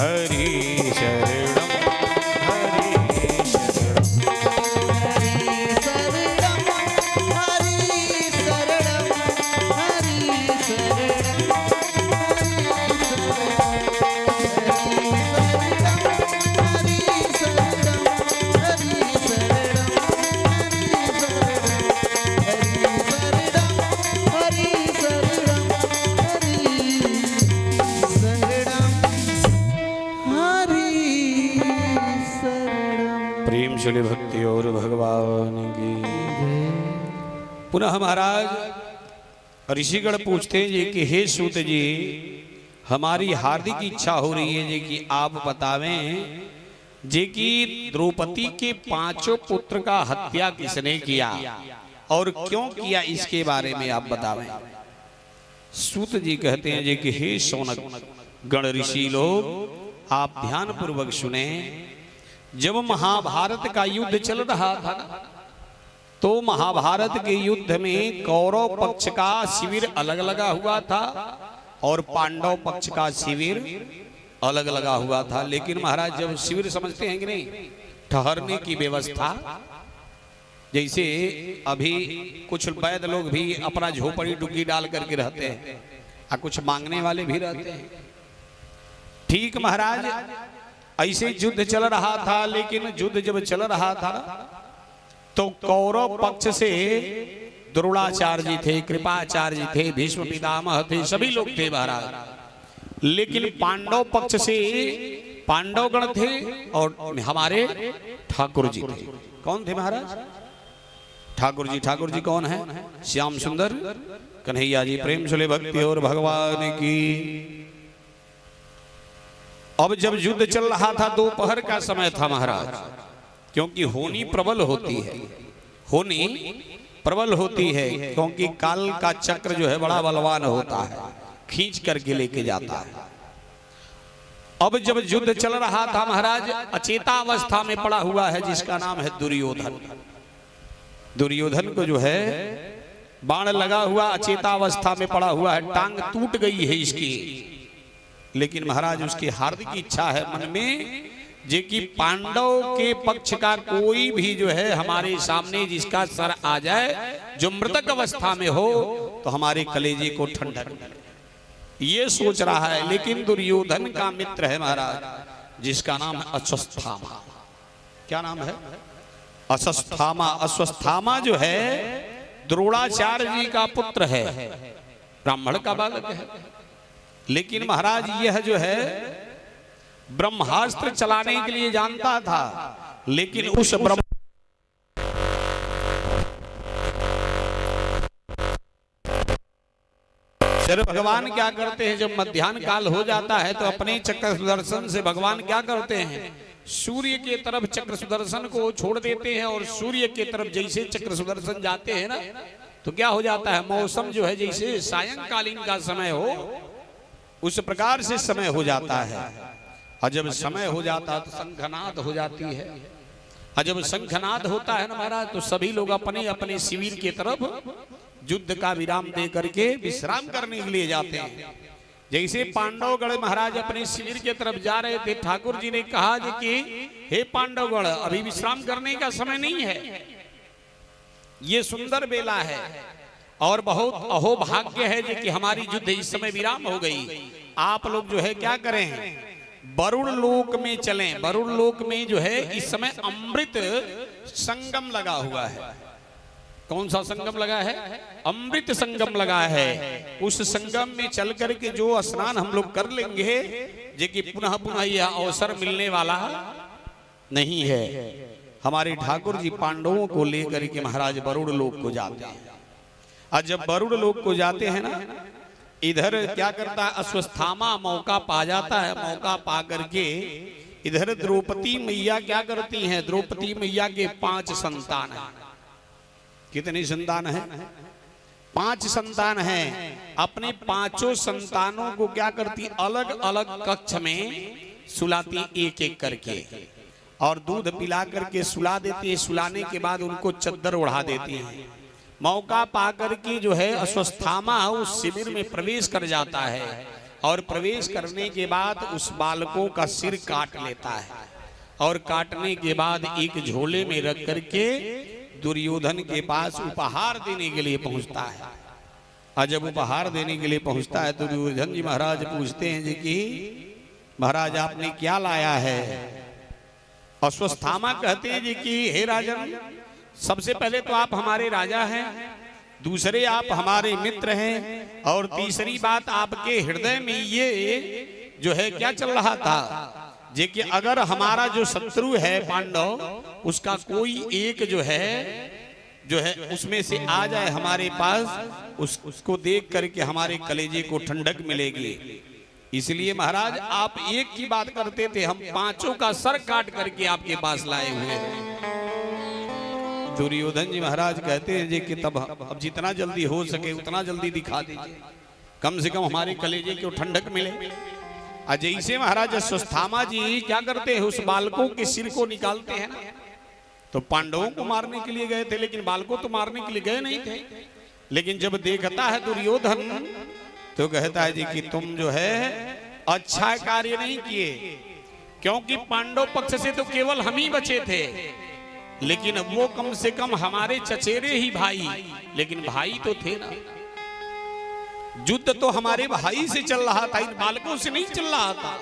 हरि शरणम हरि शरणम, हरि शरणम हरि शरणम हरि शरणम प्रेम चले भक्ति और भगवान की। पुनः महाराज ऋषिगण पूछते हैं जी कि हे सूत जी, हमारी हार्दिक इच्छा हो रही है जी कि आप बतावें जी कि द्रौपदी के 5 पुत्र का हत्या किसने किया और क्यों किया, इसके बारे में आप बतावें। सूत जी कहते हैं जी कि हे शौनक गण ऋषि लोग, आप ध्यान पूर्वक सुने। जब महाभारत का युद्ध चल रहा था तो महाभारत के युद्ध में कौरव पक्ष का शिविर अलग लगा हुआ था और पांडव पक्ष का शिविर अलग लगा हुआ था। लेकिन महाराज जब शिविर समझते हैं कि नहीं, ठहरने की व्यवस्था, जैसे अभी कुछ वैद्य लोग भी अपना झोपड़ी डुग्गी डाल करके रहते हैं और कुछ मांगने वाले भी रहते हैं। ठीक महाराज ऐसे युद्ध चल रहा था। लेकिन युद्ध जब चल रहा था तो कौरव पक्ष से द्रोणाचार्य जी थे, कृपाचार्य जी थे, भीष्म पितामह थे, सभी लोग थे महाराज। लेकिन पांडव पक्ष से पांडवगण थे और हमारे ठाकुर जी थे। कौन थे महाराज? ठाकुर जी। ठाकुर जी कौन है? श्याम सुंदर कन्हैया जी। प्रेम चले भक्ति और भगवान की। अब जब युद्ध चल रहा था, दोपहर का समय था महाराज, क्योंकि होनी प्रबल होती है, होनी प्रबल होती है, क्योंकि काल का चक्र जो है बड़ा बलवान होता है, खींच करके लेके जाता है। अब जब युद्ध चल रहा था महाराज, अचेता अवस्था में पड़ा हुआ है जिसका नाम है दुर्योधन। दुर्योधन को जो है बाण लगा हुआ, अचेता अवस्था में पड़ा हुआ है, टांग टूट गई है इसकी। लेकिन महाराज उसकी हार्दिक इच्छा है मन में जे कि पांडव के पक्ष का कोई भी जो है हमारे सामने जिसका सर आ जाए, जो मृतक अवस्था में हो, तो हमारे कलेजे को ठंडक मिले, ये सोच रहा है। लेकिन दुर्योधन का मित्र है महाराज जिसका नाम है अश्वत्थामा। क्या नाम है? अश्वत्थामा। अश्वत्थामा जो है द्रोणाचार्य जी का पुत्र है, ब्राह्मण का बालक है। लेकिन महाराज यह जो है ब्रह्मास्त्र चलाने के लिए जानता था। लेकिन उस ब्रह्म भगवान क्या करते हैं, जब मध्याह्न काल हो जाता है तो अपने चक्र सुदर्शन से भगवान क्या करते हैं, सूर्य के तरफ चक्र सुदर्शन को छोड़ देते हैं। और सूर्य के तरफ जैसे चक्र सुदर्शन जाते हैं ना, तो क्या हो जाता है, मौसम जो है जैसे सायंकालीन का समय हो उस प्रकार से समय हो जाता है। और जब समय हो जाता है तो शंखनाद हो जाती है। और जब शंखनाद होता है ना महाराज, तो सभी लोग अपने अपने शिविर के तरफ युद्ध का विराम दे करके विश्राम करने के लिए जाते हैं। जैसे पांडवगण महाराज अपने शिविर के तरफ जा रहे थे, ठाकुर जी ने कहा कि हे पांडवगण, अभी विश्राम करने का समय नहीं है, ये सुंदर बेला है और बहुत अहोभाग्य है कि हमारी युद्ध इस समय विराम हो गई। आप लोग जो है क्या करें, वरुण लोक में चलें। वरुण लोक में जो है इस समय अमृत संगम लगा हुआ है। कौन सा संगम लगा है? अमृत संगम लगा है। उस संगम में चल करके जो स्नान हम लोग कर लेंगे, जो कि पुनः पुनः यह अवसर मिलने वाला नहीं है। हमारे ठाकुर जी पांडवों को लेकर के महाराज वरुण लोक को जाते हैं। और जब वरुण लोक को जाते हैं ना, इधर क्या करता है, अश्वस्थामा मौका पा जाता है, मौका पा करके इधर द्रौपदी मैया क्या करती हैं, द्रौपदी मैया के 5 संतान हैं। कितनी संतान है? 5 संतान हैं। अपने 5 संतानों को क्या करती, अलग अलग कक्ष में सुलाती एक एक करके, और दूध पिला करके सुला देती है। सुलाने के बाद उनको चद्दर ओढ़ा देती हैं। मौका पाकर के जो है अश्वस्थामा उस शिविर में प्रवेश कर जाता है, और प्रवेश करने के बाद उस बालकों का सिर काट लेता है, और काटने के बाद एक झोले में रख करके दुर्योधन के पास उपहार देने के लिए पहुंचता है। और जब उपहार देने के लिए पहुंचता है तो दुर्योधन जी महाराज पूछते हैं जी कि महाराज आपने क्या लाया है? अश्वस्थामा कहते हैं जी कि हे राजन, सबसे पहले तो आप हमारे राजा हैं, दूसरे आप हमारे मित्र हैं, और तीसरी बात आपके हृदय में ये जो है क्या चल रहा था जे कि अगर हमारा जो शत्रु है पांडव, उसका कोई एक जो है उसमें से आ जाए हमारे पास, उसको देख करके हमारे कलेजे को ठंडक मिलेगी। इसलिए महाराज आप एक की बात करते थे, हम 5 का सर काट करके आपके पास लाए हुए हैं। दुर्योधन जी महाराज कहते हैं जी कि तब अब जितना जल्दी हो सके उतना जल्दी दिखा दीजिए, कम से कम हमारे कलेजे को ठंडक मिले। जैसे महाराज अश्वस्थामा जी क्या करते हैं, उस बालकों के सिर को निकालते हैं ना, तो पांडवों को मारने के लिए गए थे, लेकिन बालकों तो मारने के लिए गए नहीं थे। लेकिन जब देखता है दुर्योधन तो कहता है जी कि तुम जो है अच्छा कार्य नहीं किए, क्योंकि पांडव पक्ष से तो केवल हम ही बचे थे, लेकिन वो कम से कम हमारे चचेरे ही भाई, लेकिन भाई तो थे ना। युद्ध तो हमारे भाई से चल रहा था, इन बालकों से नहीं चल रहा था।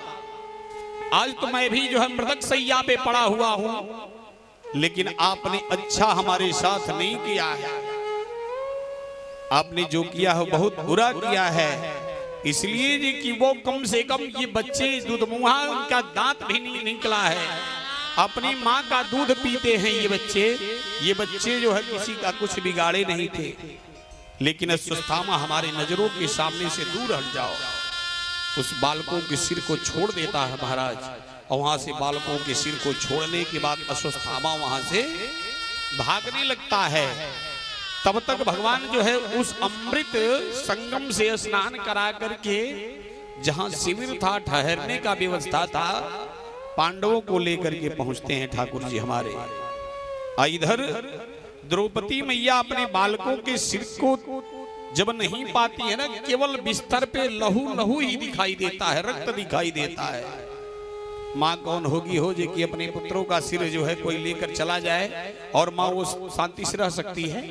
आज तो मैं भी जो है मृतक सैया पे पड़ा हुआ हूं, लेकिन आपने अच्छा हमारे साथ नहीं किया है। आपने जो किया है बहुत बुरा किया है। इसलिए जी कि वो कम से कम ये बच्चे दुधमुहा, उनका दांत भी नहीं निकला है, अपनी माँ का दूध पीते हैं ये बच्चे जो है किसी का कुछ बिगाड़े नहीं थे। लेकिन अश्वस्थामा हमारे नजरों के सामने से दूर हट जाओ। उस बालकों के सिर को छोड़ देता है महाराज, और वहां से बालकों के सिर को छोड़ने के बाद अश्वस्थामा वहां से भागने लगता है। तब तक भगवान जो है उस अमृत संगम से स्नान करा करके जहां शिविर था, ठहरने का व्यवस्था था, पांडवों को लेकर के पहुंचते हैं ठाकुर जी हमारे। इधर द्रौपदी मैया अपने बालकों के सिर को जब नहीं पाती है ना, केवल बिस्तर पे लहू लहू ही दिखाई देता है, रक्त दिखाई देता है। माँ कौन होगी हो जे कि अपने पुत्रों का सिर जो है कोई लेकर चला जाए और माँ वो शांति से रह सकती है।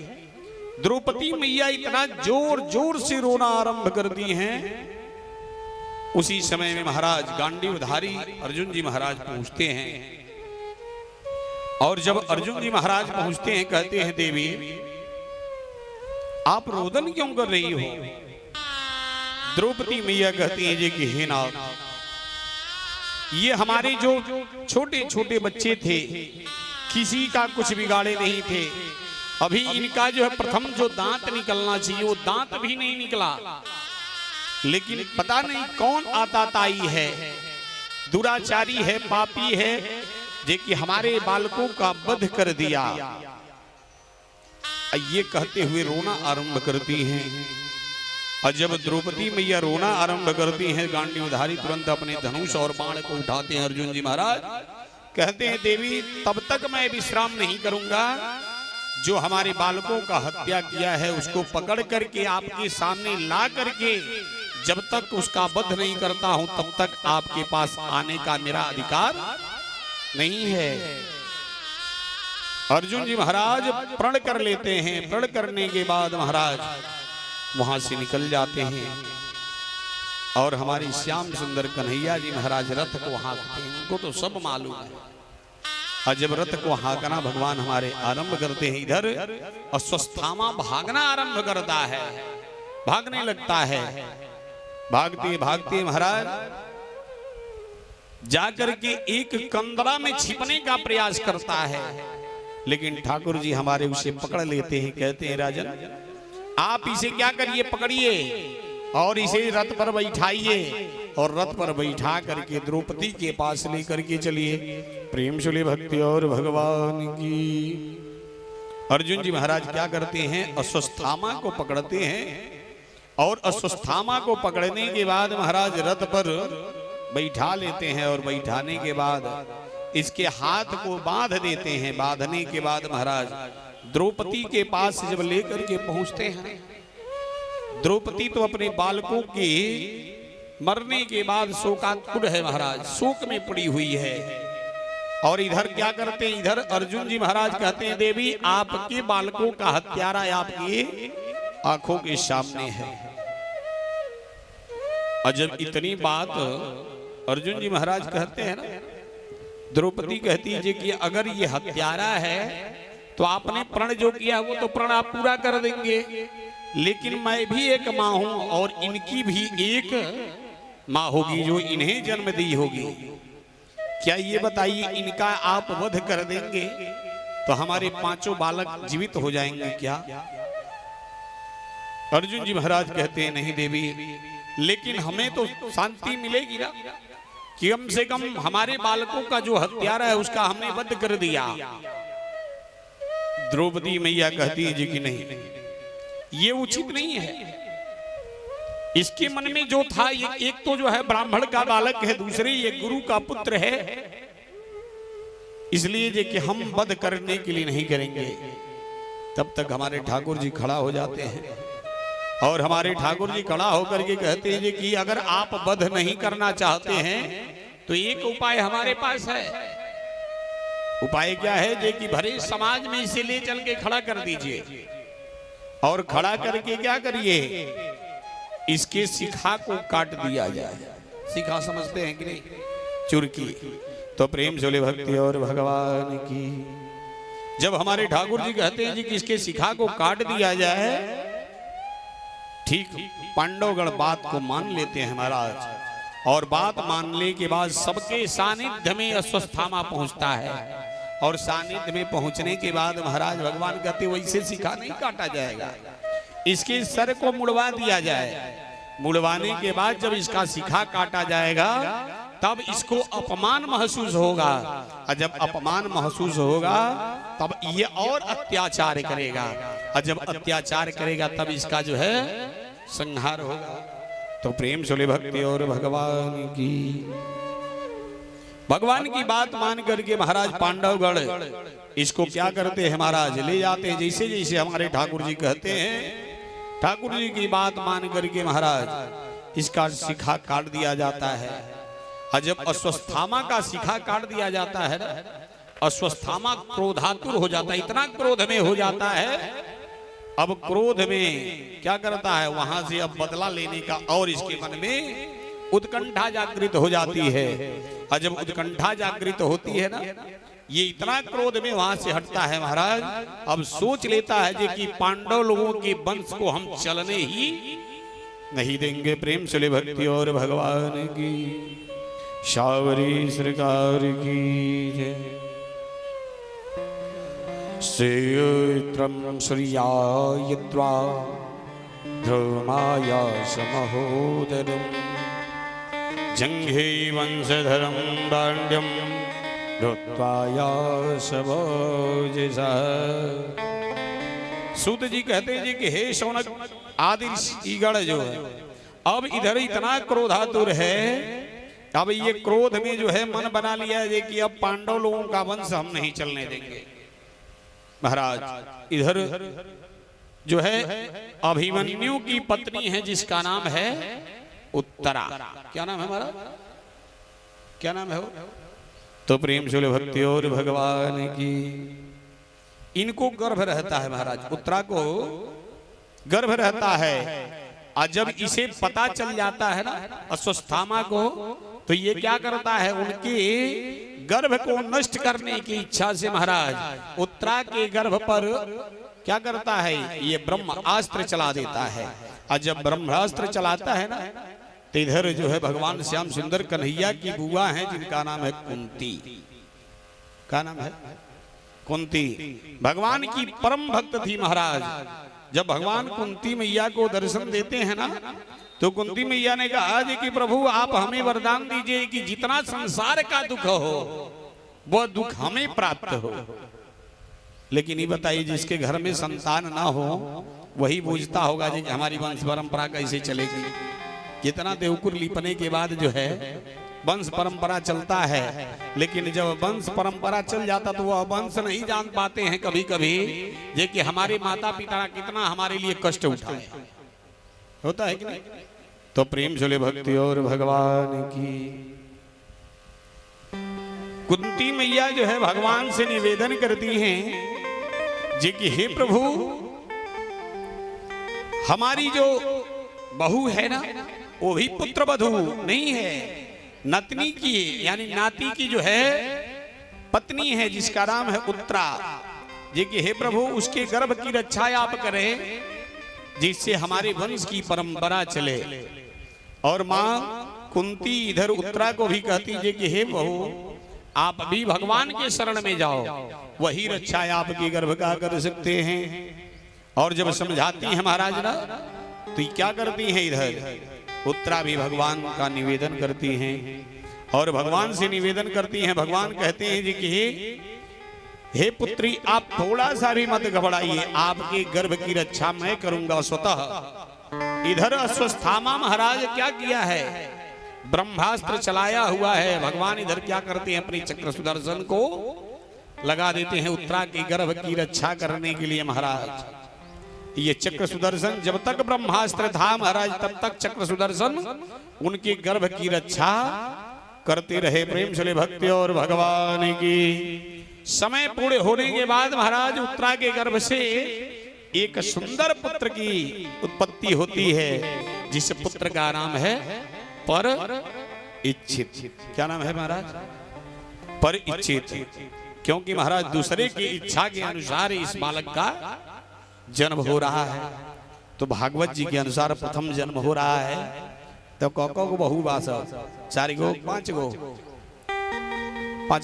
द्रौपदी मैया इतना जोर जोर से रोना आरंभ कर दी हैं। उसी समय में महाराज गांडीवधारी अर्जुन जी महाराज पहुंचते हैं, और जब अर्जुन जी महाराज पहुंचते हैं कहते हैं देवी आप रोदन क्यों कर रही हो? द्रौपदी मैया कहती है जी कि हे नाथ, ये हमारे जो छोटे छोटे बच्चे थे किसी का कुछ बिगाड़े नहीं थे, अभी इनका जो है प्रथम जो दांत निकलना चाहिए वो दांत भी नहीं निकला, लेकिन पता नहीं कौन आताताई है, दुराचारी है, पापी है, जे कि हमारे बालकों का वध कर दिया। ये कहते हुए रोना आरंभ करती हैं। और जब द्रौपदी मैया रोना आरंभ करती हैं, गांडीवधारी तुरंत अपने धनुष और बाण को उठाते हैं। अर्जुन जी महाराज कहते हैं देवी तब तक मैं विश्राम नहीं करूंगा, जो हमारे बालकों का हत्या किया है उसको पकड़ करके आपके सामने ला करके जब तक उसका वध नहीं करता हूं तब तक आपके पास आने का मेरा अधिकार नहीं है। अर्जुन जी महाराज प्रण कर लेते हैं। प्रण करने के बाद महाराज वहां से निकल जाते हैं, और हमारी श्याम सुंदर कन्हैया जी महाराज रथ को हाँकते हैं। उनको तो सब मालूम है, और जब रथ को हाँकना भगवान हमारे आरंभ करते हैं, इधर अश्वस्थामा भागना आरंभ करता है, भागने लगता है। भागते भागते महाराज जाकर के एक कंदरा में छिपने का प्रयास करता है, लेकिन ठाकुर जी हमारे उसे पकड़ लेते हैं। कहते हैं राजन आप इसे क्या करिए, पकड़िए, और इसे रथ पर बैठाइए और रथ पर बैठा करके द्रौपदी के पास लेकर के चलिए। प्रेम सुले भक्ति और भगवान की। अर्जुन जी महाराज क्या करते हैं, अश्वत्थामा को पकड़ते हैं और अश्वत्थामा को पकड़ने के बाद महाराज रथ पर बैठा लेते हैं और बैठाने के बाद इसके हाथ को बांध देते हैं। बांधने के बाद महाराज द्रौपदी के पास जब लेकर के पहुंचते हैं, द्रौपदी तो अपने बालकों के मरने के बाद शोकाकुल है महाराज, शोक में पड़ी हुई है। और इधर क्या करते हैं, इधर अर्जुन जी महाराज कहते हैं देवी आपके बालकों का हत्यारा आपकी आंखों के सामने है। और जब इतनी बात अर्जुन जी महाराज कहते हैं ना, द्रौपदी कहती है कि अगर ये हत्यारा है तो आपने प्रण जो किया वो तो प्रण आप पूरा कर देंगे, लेकिन मैं भी एक माँ हूं और इनकी भी एक माँ होगी जो इन्हें जन्म दी होगी। क्या ये बताइए इनका आप वध कर देंगे तो हमारे पांचों बालक जीवित हो जाएंगे क्या? अर्जुन जी महाराज कहते हैं नहीं देवी, लेकिन हमें तो शांति मिलेगी ना कि कम से कम हमारे बालकों का जो हत्यारा है उसका हमने वध कर दिया। द्रौपदी मैया कहती है जी कि नहीं, ये उचित नहीं है। इसके मन में जो था, ये एक तो जो है ब्राह्मण का बालक है, दूसरे ये गुरु का पुत्र है, इसलिए जे कि हम वध करने के लिए नहीं करेंगे। तब तक हमारे ठाकुर जी खड़ा हो जाते हैं और हमारे ठाकुर जी खड़ा होकर के कहते हैं कि अगर आप वध नहीं करना चाहते हैं तो एक उपाय हमारे पास है। उपाय क्या है जे कि भरे समाज में इसे ले चल के खड़ा कर दीजिए और खड़ा करके क्या करिए, इसके शिखा को काट दिया जाए। शिखा समझते हैं कि नहीं, चुरकी। तो प्रेम से भक्ति और भगवान की। जब हमारे ठाकुर जी कहते हैं जी कि इसके शिखा को काट दिया जाए, ठीक पांडवगण बात को मान लेते हैं महाराज। और बात मानने के बाद सबके सानिध्य में अश्वत्थामा पहुंचता है और सानिध्य में पहुंचने के बाद महाराज भगवान कहते वैसे शिखा नहीं काटा जाएगा, इसके सर को मुड़वा दिया जाए। मुड़वाने के बाद जब इसका शिखा काटा जाएगा तब इसको अपमान महसूस होगा, और जब अपमान महसूस होगा तब ये और अत्याचार करेगा, और जब अत्याचार करेगा तब इसका जो है संहार होगा। तो प्रेम से भक्ति और भगवान की। भगवान की बात मान करके महाराज पांडवगण इसको क्या करते हैं महाराज, ले जाते हैं। जैसे जैसे हमारे ठाकुर जी कहते हैं, ठाकुर जी की बात मान करके महाराज इसका शिखा काट दिया जाता है। और जब अश्वत्थामा का शिखा काट दिया जाता है ना, अश्वत्थामा क्रोधातुर हो जाता है, इतना क्रोध में हो जाता है। अब क्रोध में क्या करता है, वहां से अब बदला लेने का और इसके मन में उत्कंठा जागृत हो जाती है। और जब उत्कंठा जागृत होती है ना, ये इतना क्रोध में वहां से हटता है महाराज। अब सोच लेता है कि पांडव लोगों के वंश को हम चलने ही नहीं देंगे। प्रेम से भक्ति और भगवान की। शावरी सरकार की जय। सेयत्रं श्रियायत्वा ध्रुमाया समहोदरम् जंघे वंशधरं पांड्यं धृत्वाया सबोजसा। सूत जी कहते हैं जी कि हे शौनक आदि ऋषिगण जो है, अब इधर इतना क्रोधातुर है, अब ये क्रोध में जो है मन बना लिया है कि अब पांडव लोगों का वंश हम नहीं चलने देंगे। महाराज इधर जो है अभिमन्यु की पत्नी है जिसका नाम है उत्तरा। क्या नाम है हमारा, क्या नाम है वो? तो प्रेम से भक्ति और भगवान की। इनको गर्भ रहता है महाराज, उत्तरा को गर्भ रहता है। और जब इसे पता चल जाता है ना अश्वत्थामा को, तो ये क्या करता है, उनके गर्भ को नष्ट करने की इच्छा से महाराज उत्तरा के गर्भ पर क्या करता है, ये ब्रह्मास्त्र चला देता है। और जब ब्रह्मास्त्र चलाता है ना, तो इधर जो है भगवान श्याम सुंदर कन्हैया की बुआ है जिनका नाम है कुंती। क्या नाम है? कुंती। भगवान की परम भक्त थी महाराज। जब भगवान कुंती मैया को दर्शन देते हैं ना, तो कुंती मैया ने कहा जी कि प्रभु आप हमें वरदान दीजिए कि जितना संसार का दुख हो वो दुख हमें प्राप्त हो। लेकिन ये बताइए जिसके घर में संतान ना हो वही पूछता होगा जी कि हमारी वंश परंपरा कैसे चलेगी। कितना देवकुर लिपने के बाद जो है वंश परंपरा चलता है, लेकिन जब वंश परंपरा चल जाता तो वह वंश नहीं जान पाते हैं कभी कभी ये कि हमारे माता पिता कितना हमारे लिए कष्ट उठाए। होता है कि नहीं? तो प्रेम चले भक्ति और भगवान की। कुंती मैया जो है भगवान से निवेदन करती हैं जी कि हे प्रभु हमारी जो बहू है ना वो भी पुत्र वधू नहीं है, नतनी की यानी नाती की जो है पत्नी है जिसका नाम है उत्तरा जी कि हे प्रभु उसके गर्भ की रक्षा आप करें जिससे हमारे वंश की परंपरा चले। और मां कुंती इधर उत्तरा को भी कहती है कि हे बहू आप भी भगवान के शरण में जाओ, वही रक्षा आपके गर्भ का कर सकते हैं। और जब समझाती है महाराज ना तो क्या करती हैं इधर उत्तरा भी भगवान का निवेदन करती हैं और भगवान से निवेदन करती हैं। भगवान कहते हैं जी कि हे पुत्री आप थोड़ा सा भी मत घबराइए, आपके गर्भ की रक्षा मैं करूंगा स्वतः। इधर अश्वस्थामा महाराज क्या किया है, ब्रह्मास्त्र चलाया हुआ है। भगवान इधर क्या करते हैं अपनी चक्र सुदर्शन को लगा देते हैं उत्तरा के गर्भ की रक्षा करने के लिए। महाराज ये चक्र सुदर्शन जब तक ब्रह्मास्त्र था महाराज तब तक चक्र सुदर्शन उनके गर्भ की रक्षा करते रहे। प्रेम चले भक्ति और भगवान की। समय पूरे होने के बाद महाराज उत्तरा के गर्भ से एक सुंदर पुत्र की उत्पत्ति होती है जिस पुत्र का नाम है पर इच्छित। क्या नाम है महाराज? पर इच्छित। क्योंकि महाराज दूसरे की इच्छा के अनुसार इस बालक का जन्म हो रहा है। तो भागवत जी के अनुसार प्रथम जन्म हो रहा है तो कौको को बहु बास 4 गो 5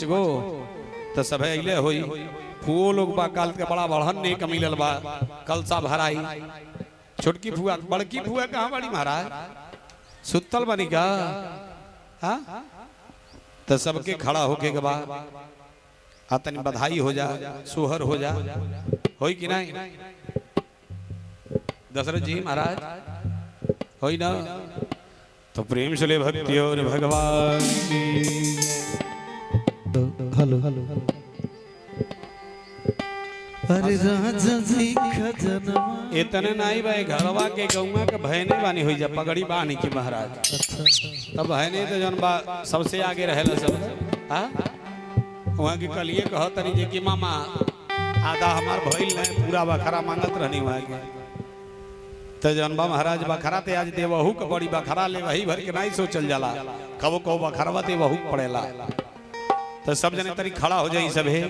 गो तो सब अले होई फुओ लोग बा काल के बड़ा बढ़न ने कमिलल बा कलसा भराई। छोटकी फुआ बड़की फुआ कहाँ बड़ी महाराज सुतल बनी का हाँ तो सबके खड़ा होके के बाद आतनी बधाई हो जा सोहर हो जा होई कि नहीं दशरथ जी महाराज होई ना। तो प्रेम से ले भक्ति और भगवान की। हेलो अरे राजा जी खजना इतने नहीं भाई घरवा के गौवा के बहने बानी हुई जब पगड़ी बानी की महाराज तब बहने तो जन बा सबसे आगे रहेला सब। हाँ वहाँ की कलिए कह तरी जे कि मामा आधा हमार भइल नहीं पूरा बखरा मांगत रहनी वहाँ के तो जनबा महाराज बखरा ते आज देवहू के बड़ी बखरा ले वही भर के नहीं सोचल जाला कबो कबो बखरवा ते वहू पड़ेला। तो सब जने तरी खड़ा हो जाई सब है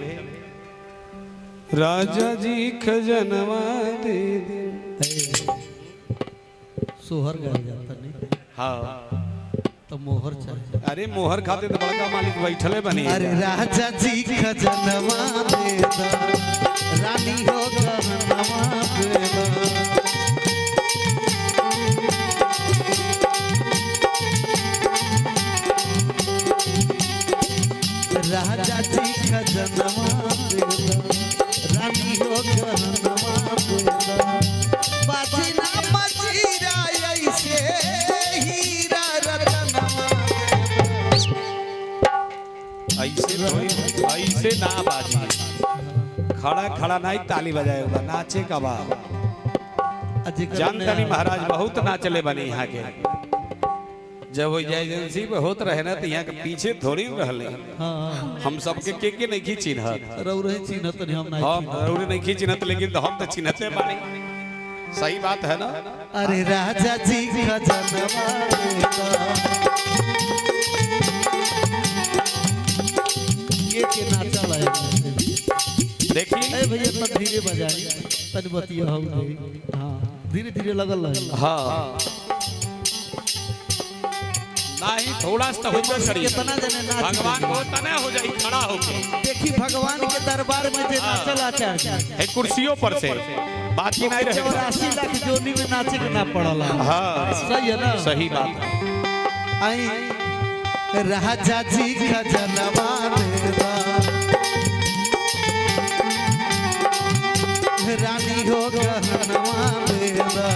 राजा जी खजनवा दे सोहर गाया जाता नहीं। हाँ तो मोहर चाहिए। अरे मोहर खाते तो बड़का मालिक बैठले बनी। अरे राजा जी खजनवा दे रानी हो गहनवा दे राजा जी खजनवा दे रानी हो गहनवा दे बाजना मजीरा ऐसे हीरा रतनवा ऐसे ना बाजी खड़ा खड़ा नहीं ताली बजाएगा नाचे का बा जानता नहीं महाराज बहुत नाचले बने यहाँ के जब वो एजेंसी पे होत रहे ना तो यहाँ के पीछे थोड़ी रहले। हाँ हम सबके के नहीं खी चिन्हत रौरे चिन्हत नहीं हम नहीं हम रौरे नहीं खी चिन्हत लेकिन तो हम तो चिन्हते बानी। सही बात है ना। अरे राजा जी खजनवा ये के नाचा लाए देखिए ए भैया तब धीरे बजाई तन बतिया हो हां धीरे धीरे लगल रहे। हाँ नहीं थोड़ा सा हो करिए कितना जने नाच भगवान को तने हो जाई खड़ा होके देखी भगवान के दरबार में जे नाचल आचार्य जी है कुर्सियों पर से बाकी नहीं रहे 84 लाख जोनी में नाचे के ना पड़ला। हाँ सही है ना? सही बात है। आई राजा जी खजनवा देवा रानी हो गहनवा देवा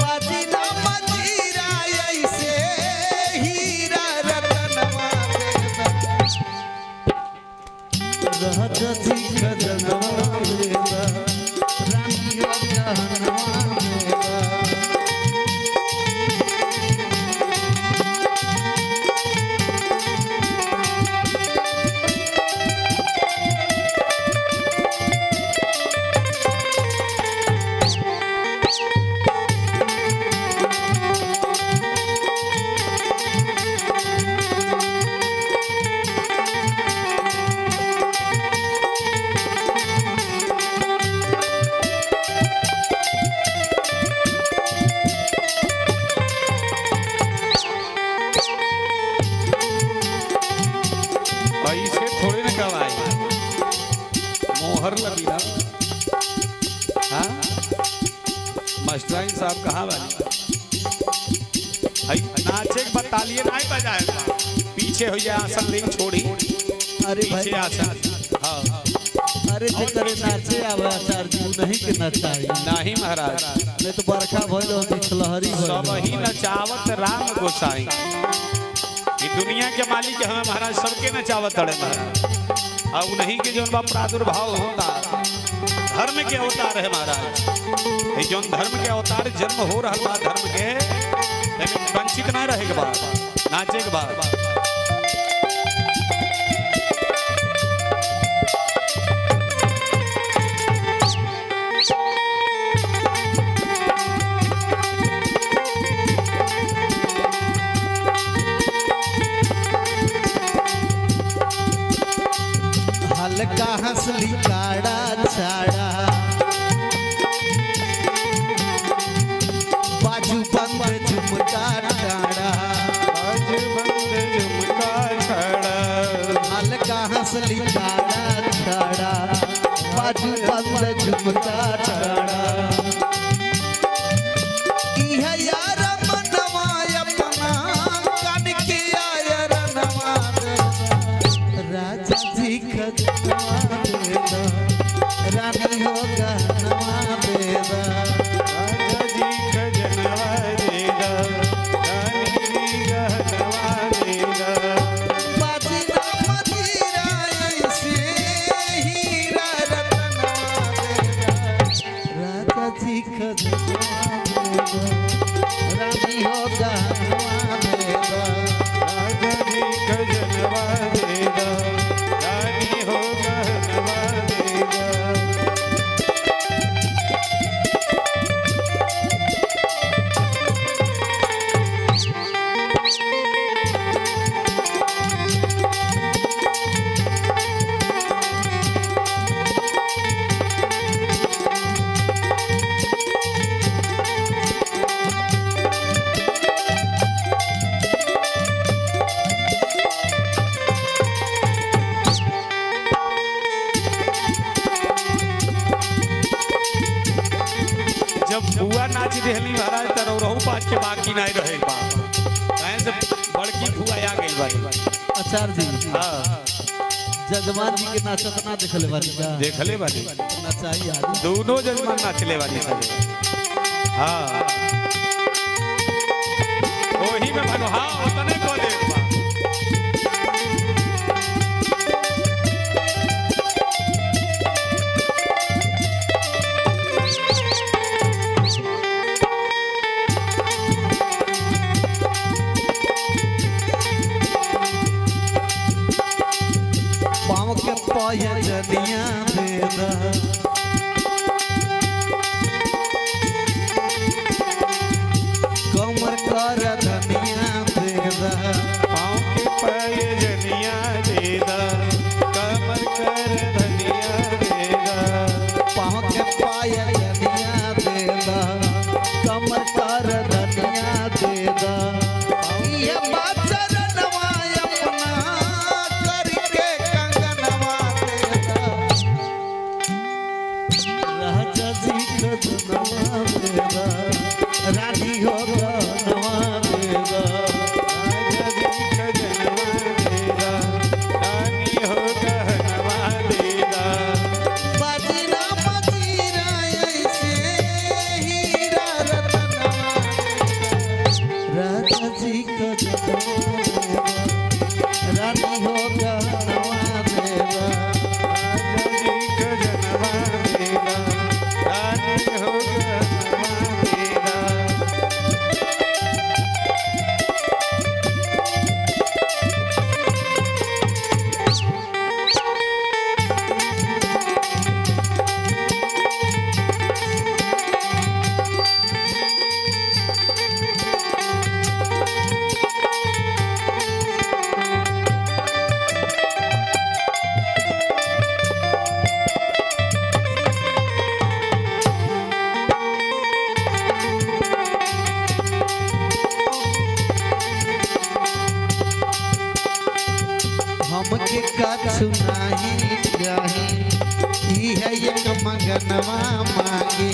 बाजी ना मजीरा ऐसे हीरा रतनवा देवा राजा जी खजनवा देवा रानी हो गहनवा देवा ऐसे थोड़ी ना गवाए मोहर लगी ना। हाँ मास्टराइन साहब कहाँ वाली नाचे के बतालिए नहीं बजाएगा पीछे हो जाए आसन रिंग छोड़ी अरे भाई पीछे आसन। हाँ अरे जे करे नाचे आवे आचार्य जी नहीं के नचाई नहीं महाराज नहीं तो बरखा भइल हो बिछलहरी सब भइल ही नचावत राम गोसाई ये दुनिया के मालिक हमें महाराज सबके नचावत अड़े महाराज अब नहीं के जो प्रादुर्भाव होता धर्म के अवतार है महाराज ये जो धर्म के अवतार जन्म हो रहा बा धर्म के लेकिन वंचित ना रहे के बाद नाचे के बाद हल्का हंसली काड़ा छाड़ा बाजू बंद झुमका टाड़ा हल्का हंसली काड़ा छाड़ा बाजू बंद झुमका टाड़ा इह यार मनवा अपना कान के आयर नवा राजा जी खजनवा देवा रानी हो गहनवा देवा राजा जी खजनवा देगा रानी गहनवा देगा बाजी ना मजीरा ऐसे हीरा रतनवा देवा राजा जी खजनवा देवा रानी हो गहनवा देवा राजा जी खजनवा देगा रानी हो गहनवा देगा। जब बुआ नाच देहली महाराज तर रहू पाँच के बाकी नहीं रहे बा कहीं से बड़की बुआ आ गई बारी आचार्य जी हाँ जजमान जी के नाचत ना देखले बानी का देखले बानी नचाई आदमी दोनों जजमान नाचले वाली सजे हाँ वही में भलो हाँ उतने को देख बा पाँव के पयजनिया देदा कमर कर धनिया देदा राजा जी को जनवा रानी हो गहनवा देवा राजा जी का जनवा देगा रानी हो गहनवा देगा। हमके कछु नहीं चाही ई है एक मंगनवा मांगे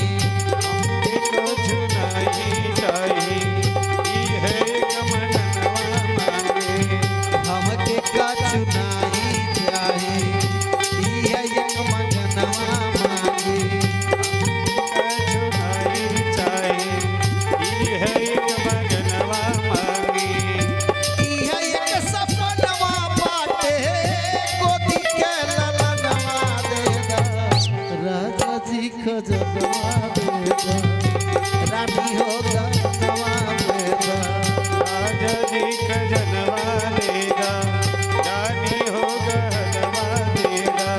हमके कुछ नहीं चाहिए ई है एक मनवा मांगे। हमके कछु नहीं चाही ई है एक मंगनवा मांगे कुछ नहीं चाहिए ई है एक मनवा मांगे। ई है एक सपनवा बाटे गोदी के ललनवा देगा राजा जी को जनवा देगा रानी हो गहनवा देगा राजा जी का जनवा देगा रानी हो गहनवा देगा।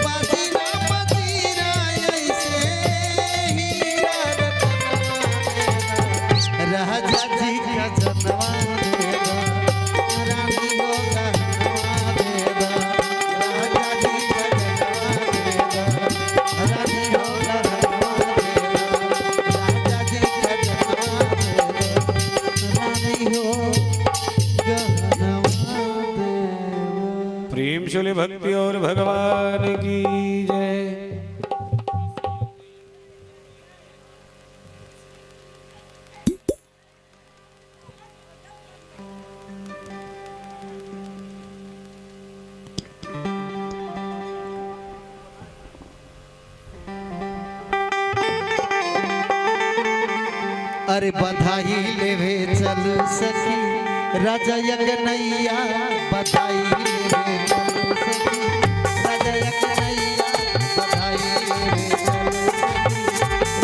बाजीरा बाजीरा ऐसे हीरा रतनवा देगा राजा जी का जनवा देगा रानी हो गहनवा देगा राजा जी का जनवा देगा रानी हो गहनवा देगा राजा जी का जनवा देगा रानी हो गहनवा देगा। प्रेम शूल्य भक्ति और भगवान की जय। अरे बधाई लेवे चल सखी राजा यज्ञनैया बधाई लेवे चल सखी राजा यज्ञनैया बधाई लेवे चल सखी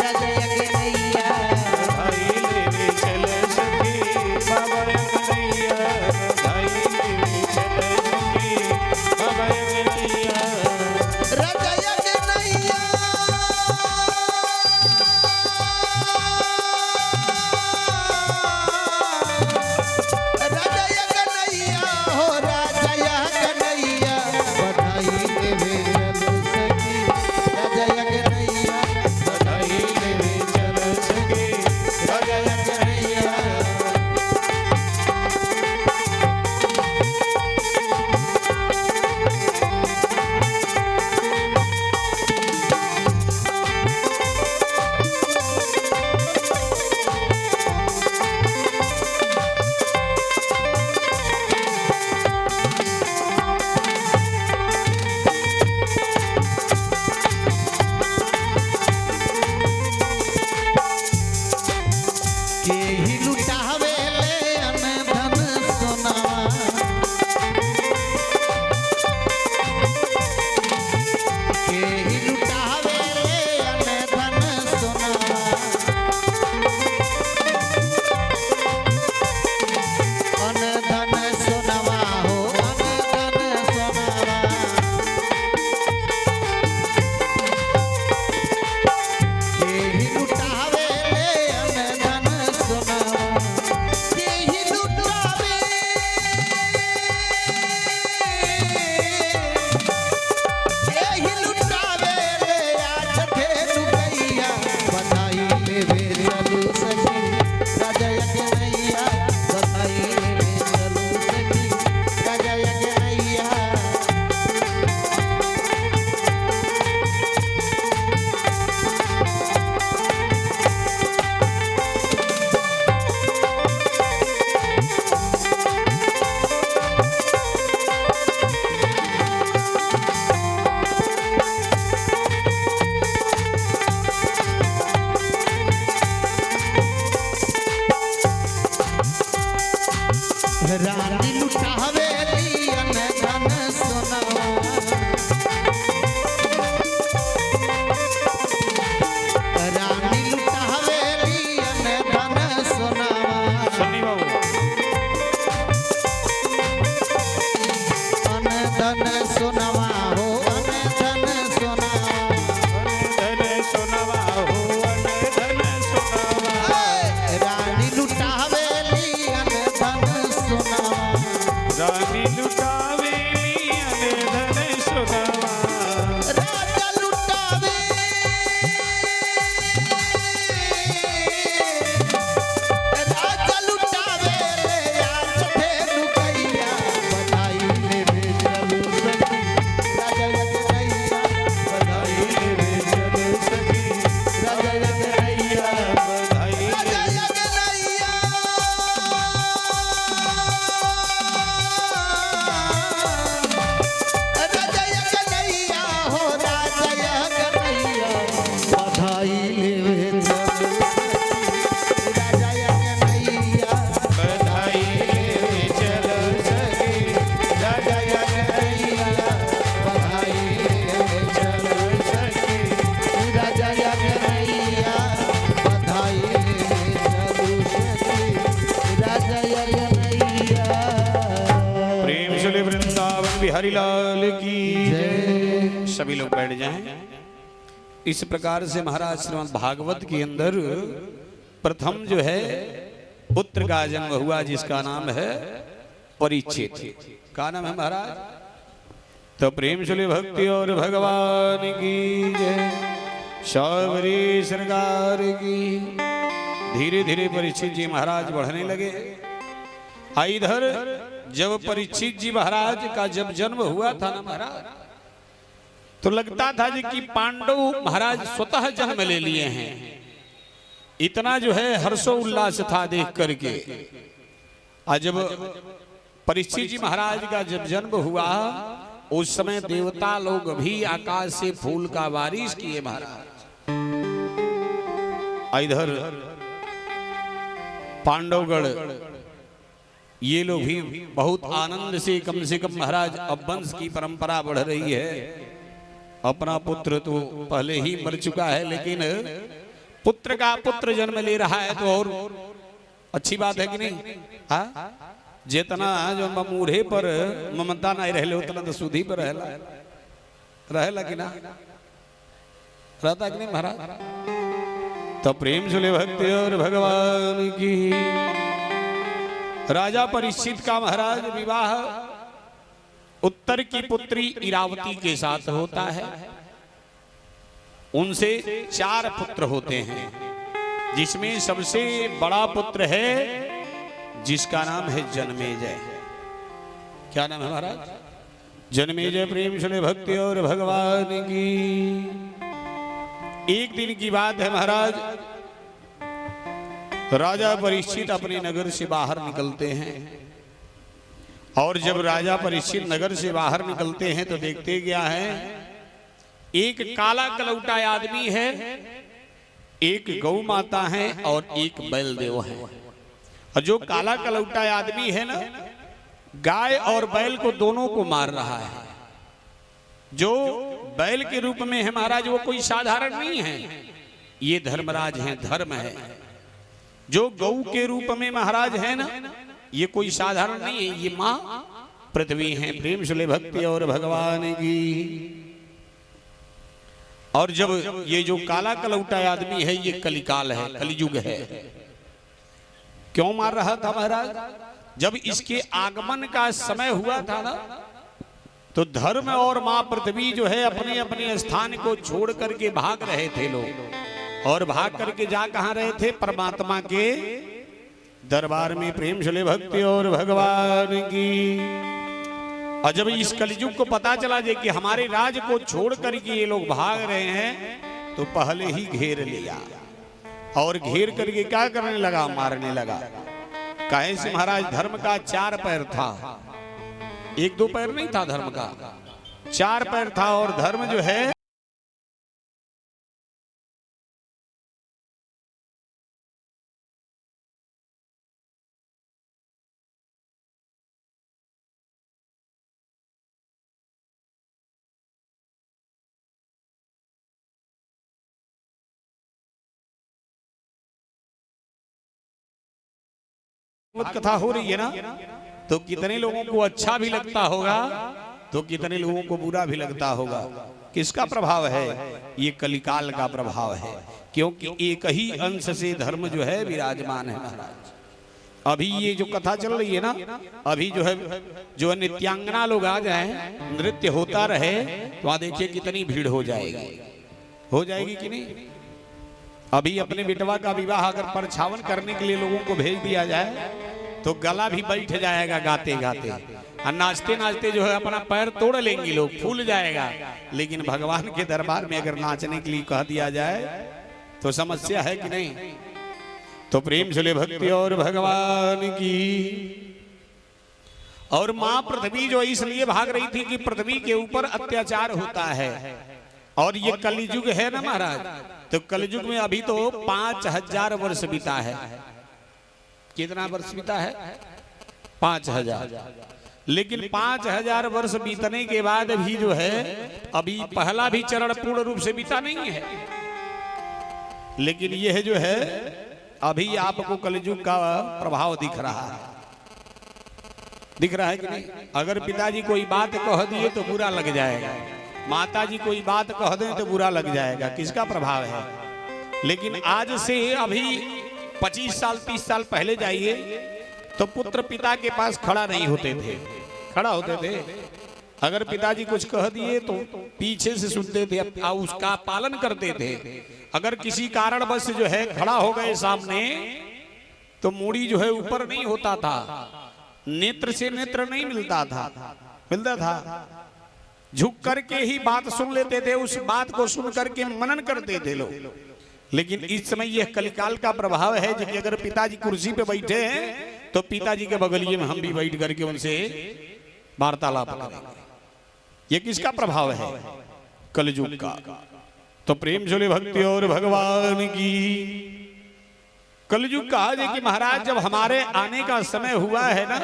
राजा यज्ञनैया भाई लेवे चल सखी बाबा कन्हैया भाई लेवे चल सखी बाबा कन्हैया। राजा यज्ञनैया राजा यज्ञनैया हो राजा यज्ञनैया रानी लुटावेली अन धन सोनवा रानी लुटावेली अन धन सोनवा सन्नी बाबू अन धन सोनवा हो अन धन सोनवा धन सोनवा हो धन सोनवा रानी लुटावेली अन धन सोनवा रानी लुटावेली अने धन सोनवा राजा लुटावे राजा लुटावे आज फेर लुकैया बधाई ले भेजलू सखी राजा लगैया बधाई ले भेजलू सखी राजा लगैया बधाई राजा लगैया राजा लगैया हो राजा लगैया बधाई ले भेजलू राजा लगैया बधाई ले चलो सखी राजा लगैया बधाई ले चलो सखी राजा लगैया बधाई ले चलो सखी राजा लगैया प्रेम से वृंदावन बिहारी लाल की जय। सभी लोग बैठ जाएं। इस प्रकार से महाराज श्रीमद् भागवत के अंदर प्रथम जो है पुत्र का जन्म हुआ जिसका नाम है परीक्षित। का नाम है महाराज? तो प्रेम से भक्ति और भगवान की जय। शबरी सरकार की। धीरे धीरे परीक्षित जी महाराज बढ़ने लगे। इधर जब परीक्षित जी महाराज का जब जन्म हुआ था ना महाराज, तो लगता था जी कि पांडव महाराज स्वतः जन्म ले लिए हैं। इतना जो है हर्षो उल्लास था देख करके। आज जब परीक्षित जी महाराज का जब जन्म हुआ, उस समय देवता लोग भी आकाश से फूल का बारिश किए महाराज। इधर पांडवगढ़ ये लोग भी बहुत आनंद से कम महाराज अब वंश की परंपरा बढ़ रही है। अपना पुत्र तो पहले ही मर चुका है, लेकिन पुत्र का पुत्र जन्म ले रहा है तो और अच्छी बात है कि नहीं? हाँ, जितना जो मूढ़े पर ममता नहीं रहले उतना तो सुधी पर रहेला कि ना रहता कि नहीं महाराज? तो प्रेम से ले भक्ति और भगवान की। राजा परीक्षित का महाराज विवाह उत्तर की पुत्री इरावती के साथ होता है। उनसे 4 पुत्र होते हैं, जिसमें सबसे बड़ा पुत्र है जिसका नाम है जन्मेजय। क्या नाम है महाराज? जन्मेजय। प्रेम से भक्ति और भगवान की। एक दिन की बात है महाराज, राजा परीक्षित अपने नगर से बाहर निकलते हैं। और जब राजा परीक्षित नगर से बाहर निकलते हैं तो देखते क्या है, एक काला कलौटा आदमी है, एक गौ माता है और एक बैल देव है। और जो काला कलौटा आदमी है ना, गाय और बैल को दोनों को मार रहा है। जो बैल के रूप में है महाराज, वो कोई साधारण नहीं है, ये धर्मराज है, धर्म है। जो गौ के रूप में महाराज है ना, ये कोई साधारण नहीं है, ये मां पृथ्वी है। प्रेम से भक्ति और भगवान की। और जब ये जो काला कलौटा आदमी है, ये कलिकाल है, कलियुग है। क्यों मार रहा था महाराज? जब इसके आगमन का समय हुआ था ना, तो धर्म और मां पृथ्वी जो है अपने अपने स्थान को छोड़ करके भाग रहे थे लोग। और भाग करके जा कहां रहे थे? परमात्मा के दरबार में। प्रेम से भक्ति और भगवान की। और जब इस कलयुग को पता चला जे कि हमारे राज को छोड़ करके ये लोग भाग रहे हैं, तो पहले ही घेर लिया। और घेर करके क्या करने लगा? मारने लगा। काहे से महाराज? धर्म का 4 पैर था, 1-2 पैर नहीं था धर्म का, 4 पैर था। और धर्म जो है भागवत कथा हो रही है ना, तो कितने लोगों को अच्छा भी लगता होगा तो कितने लोगों को बुरा भी लगता होगा। किसका प्रभाव है? ये कलिकाल का प्रभाव है, क्योंकि एक ही अंश से धर्म जो है विराजमान है महाराज। अभी ये जो कथा चल रही है ना, अभी जो है नित्यांगना लोग आ जाए, नृत्य होता रहे, तो वहां देखिए कितनी भीड़ हो जाएगी कि नहीं। अभी अपने बेटवा का विवाह अगर परछावन करने के लिए लोगों को भेज दिया जाए तो गला भी बैठ जाएगा गाते गाते, और नाचते नाचते जो है अपना पैर तोड़ लेंगे लोग, फूल जाएगा। लेकिन भगवान के दरबार में अगर नाचने के लिए कह दिया जाए तो समस्या है कि नहीं। तो प्रेम से ले भक्ति और भगवान की। और मां पृथ्वी जो इसलिए भाग रही थी कि पृथ्वी के ऊपर अत्याचार होता है, और ये कलयुग है ना महाराज। तो कलयुग में अभी तो 5000 वर्ष बीता है। कितना वर्ष बीता है? 5000। लेकिन 5000 वर्ष बीतने के बाद भी जो है अभी पहला भी चरण पूर्ण रूप से बीता नहीं है। लेकिन यह जो है अभी आपको कलयुग का प्रभाव दिख रहा है कि नहीं। अगर पिताजी कोई बात कह दिए तो बुरा लग जाएगा, माता जी कोई बात कह दें तो बुरा लग जाएगा। किसका प्रभाव है? लेकिन आज से अभी 25 साल 30 साल पहले जाइए तो पुत्र पिता के पास खड़ा नहीं होते थे। अगर पिताजी कुछ कह दिए तो पीछे से सुनते थे और उसका पालन करते थे। अगर किसी कारण बस जो है खड़ा हो गए सामने तो मूड़ी जो है ऊपर नहीं होता था, नेत्र से नेत्र नहीं मिलता था, झुक करके ही बात सुन लेते थे। उस बात को सुन करके मनन करते थे लोग। लेकिन इस समय यह कलिकाल का प्रभाव है कि अगर पिताजी कुर्सी पे बैठे हैं तो पिताजी के बगलिए में हम भी बैठ करके उनसे वार्तालाप करेंगे। ये किसका प्रभाव है? कलयुग का। तो प्रेम से भक्ति और भगवान की। कलयुग कहा है कि महाराज जब हमारे आने का समय हुआ है ना,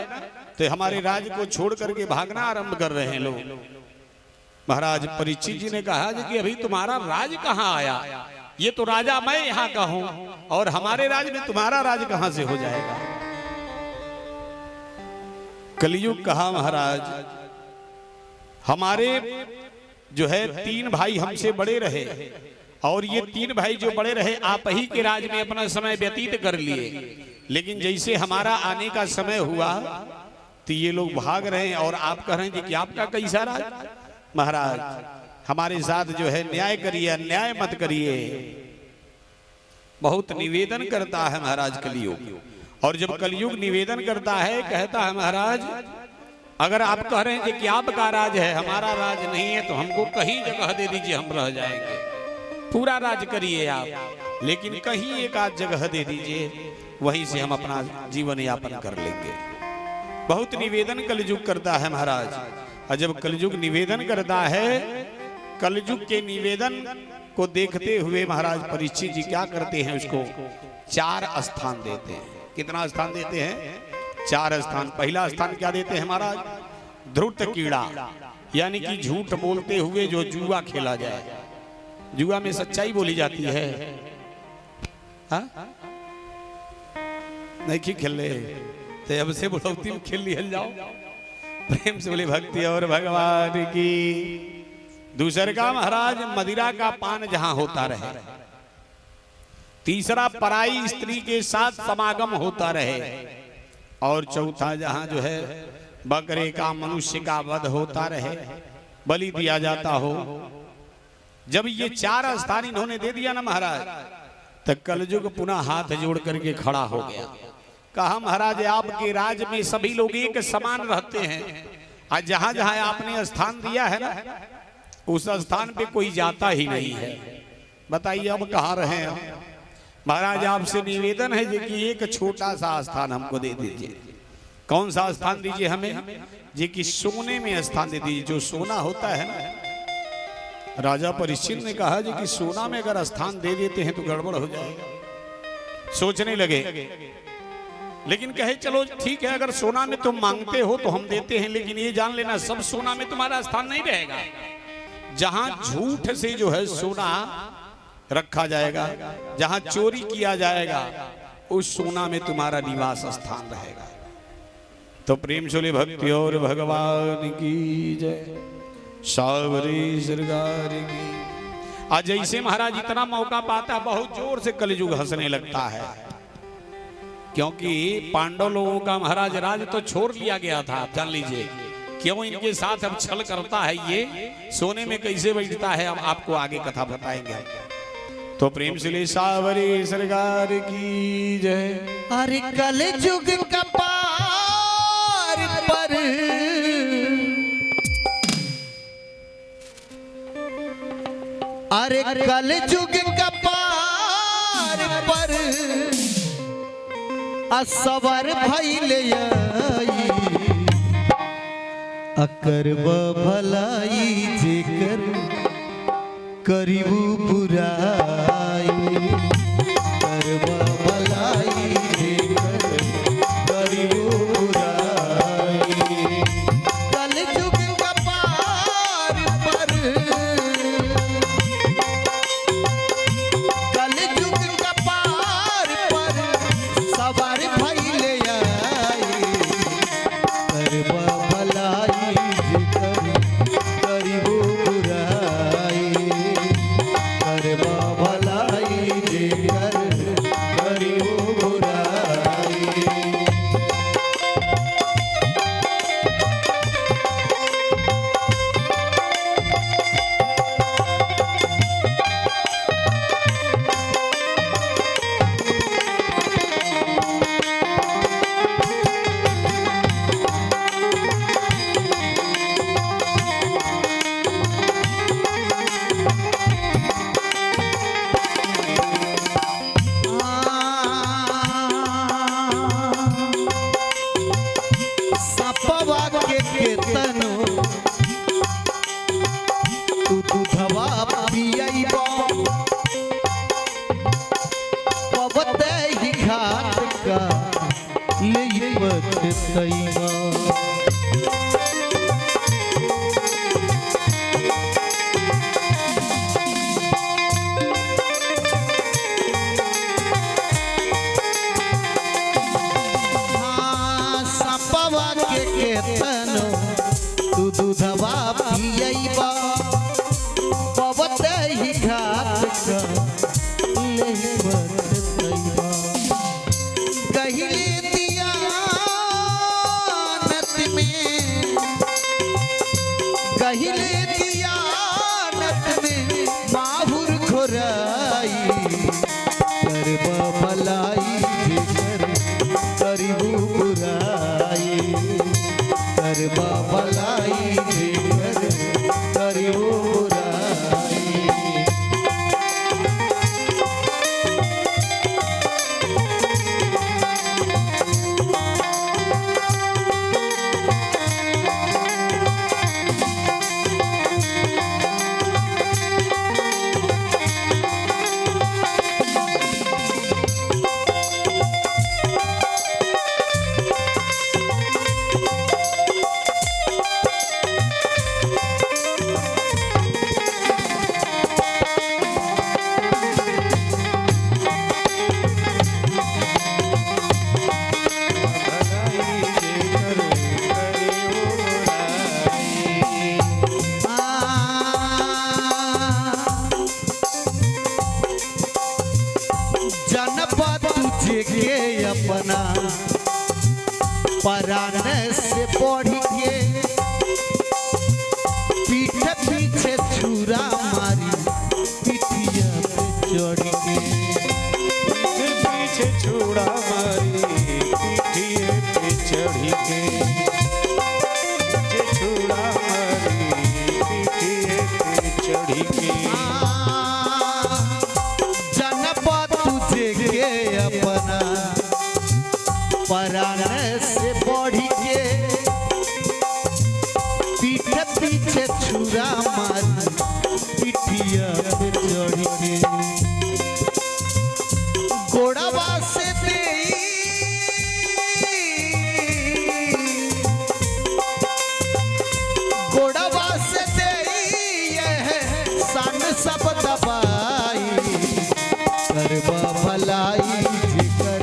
तो हमारे राज्य को छोड़ करके भागना आरंभ कर रहे हैं लोग। महाराज परीक्षित जी ने कहा कि अभी तुम्हारा राज कहाँ आया? ये तो राजा मैं यहाँ का हूं, और हमारे राज्य में तुम्हारा राज कहां से हो जाएगा? कलयुग कहा महाराज हमारे जो है 3 भाई हमसे बड़े रहे, और ये 3 भाई जो बड़े रहे आप ही के राज में अपना समय व्यतीत कर लिए। लेकिन जैसे हमारा आने का समय हुआ तो ये लोग भाग रहे हैं, और आप कह रहे हैं कि आपका कैसा राज? महाराज हमारे साथ जो है न्याय करिए, अन्याय मत करिए। बहुत निवेदन करता है महाराज कलयुग। और जब कलयुग निवेदन करता है, कहता है महाराज अगर आप कह रहे हैं कि आपका राज है, हमारा राज नहीं है, तो हमको कहीं जगह दे दीजिए, हम रह जाएंगे। पूरा राज करिए आप, लेकिन कहीं एक आध जगह दे दीजिए, वहीं से हम अपना जीवन यापन कर लेंगे। बहुत निवेदन कलयुग करता है महाराज। और जब कलयुग निवेदन करता है, कलयुग के निवेदन को देखते हुए महाराज परीक्षित जी क्या करते हैं? उसको 4 स्थान देते हैं। कितना स्थान देते हैं? 4 स्थान। पहला स्थान क्या देते हैं महाराज? ध्रुत कीड़ा, यानी कि झूठ बोलते हुए जो जुआ खेला जाए। जुआ में सच्चाई बोली जाती है। नहीं खेले तो अब से बुढ़ौती में खेल लिया जाओ। प्रेम से बोली भक्ति और भगवान की। दूसरे का महाराज मदिरा का पान जहां होता रहे। तीसरा पराई स्त्री के साथ समागम होता रहे। और चौथा जहां जो है बकरे का मनुष्य का वध होता रहे, बलि दिया जाता हो। जब ये 4 स्थान इन्होंने दे दिया ना महाराज, तो कलयुग पुनः हाथ जोड़ करके खड़ा हो गया। कहा महाराज आपके राज में सभी लोग एक समान रहते हैं, और जहां जहां आपने स्थान दिया है ना, उस स्थान पे कोई जाता ही नहीं है। बताइए अब कहाँ रहे हैं? महाराज आपसे निवेदन है कि एक छोटा सा स्थान हमको दे दीजिए। कौन सा स्थान दीजिए हमें? जी कि सोने में स्थान दे दीजिए। जो सोना होता है ना, राजा परीक्षित ने कहा जी कि सोना में अगर स्थान दे देते हैं तो गड़बड़ हो जाएगा। सोचने लगे, लेकिन कहे चलो ठीक है, अगर सोना में तुम मांगते हो तो हम देते हैं, लेकिन ये जान लेना सब सोना में तुम्हारा स्थान नहीं रहेगा। जहां झूठ से जो है सोना रखा जाएगा, जहां चोरी किया जाएगा, उस सोना में तुम्हारा निवास स्थान रहेगा। तो प्रेम से भक्ति और भगवान की जय, सावरी सरकार की। आज जैसे महाराज इतना मौका पाता बहुत जोर से कलयुग हंसने लगता है, क्योंकि पांडव लोगों का महाराज राज तो छोड़ लिया गया था। आप जान लीजिए क्यों इनके साथ अब छल करता है, ये सोने में कैसे बैठता है, अब आपको आगे कथा बताएंगे। तो प्रेम से ले सावरी सरकार की जय। अरे कलयुग कपार पर अरे कलयुग कपार पर असवर भइले आई अकरब भलाई जेकर करीबू बुराई करब भलाई जेकर करीबू बुराई। कलयुग कपार पर कलयुग कपार पर सवार भइले आई करब भलाई जेकर करीबू बुराई करब भलाई जेकर करीबू बुराई। सपवा के केतनो तू दूधवा पियैबो पवते ही घाट का ले पछतैबो। सपवा के केतनो तू दूधवा पियैबा पवते ही घाट का ले पछतैबा। कहिले दियानत में कहिले दियानत में माहुर खोराई करब भलाई जेकर करीबू बुराई करब भलाई जेकर करीबू बुराई। जनपद तुझे के अपना परान से बढ़ के पीठ पीछे छुरा मारी पिठिया पे चढ़ के पीछे छुरा मारी पीठिए पे चढ़ी के पीछे छुरा मारी पीठिए पे चढ़ी के। जनपद तुझे के अपना परान से बढ़ के पीठ पीछे छुरा मारी पिठिया पे चढ़ के गोड़वा से गोड़वा से सन सब दबाई करब भलाई जेकर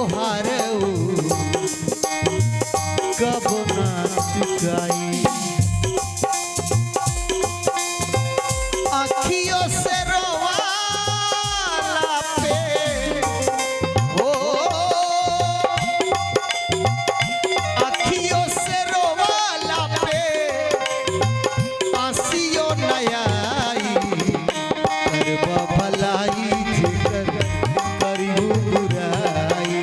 तोहार कब ना चुकाई अखियों से रोवाला पे हो अखियों से रोवाला पे आसियो नयाई करबा भलाई जेकर करियो बुराई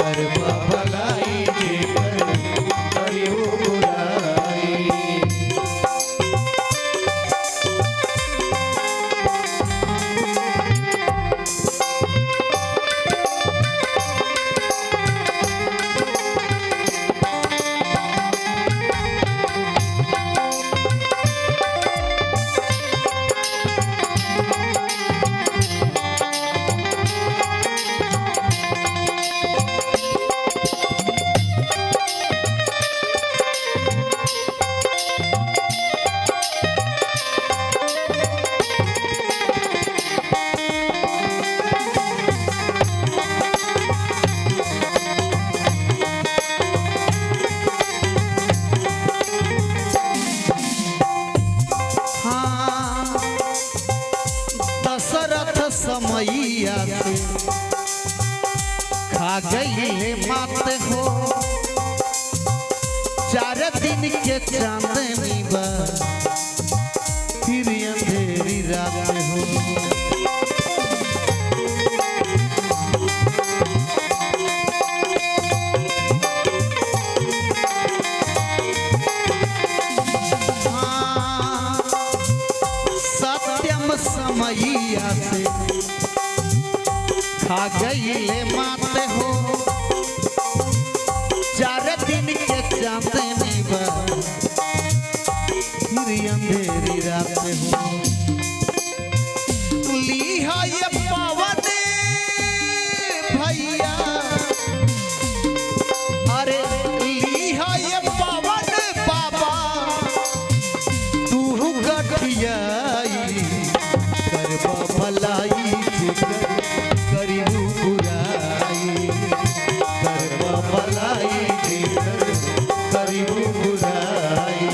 करबा भलाई जेकर करियो बुराई दशरथ समैया से खा गई है मात हो 4 दिन के चांदनी बा फिर अंधेरी रात हो सत्यम समैया से खा गई ले मात हो 4 दिन के चांदनी बा फिर अंधेरी रात हो लीहा ये पवन भैया अरे लीहा ये पवन बाबा तू गठियाई करबा भलाई जेकर करियो बुराई करबा भलाई जेकर करियो बुराई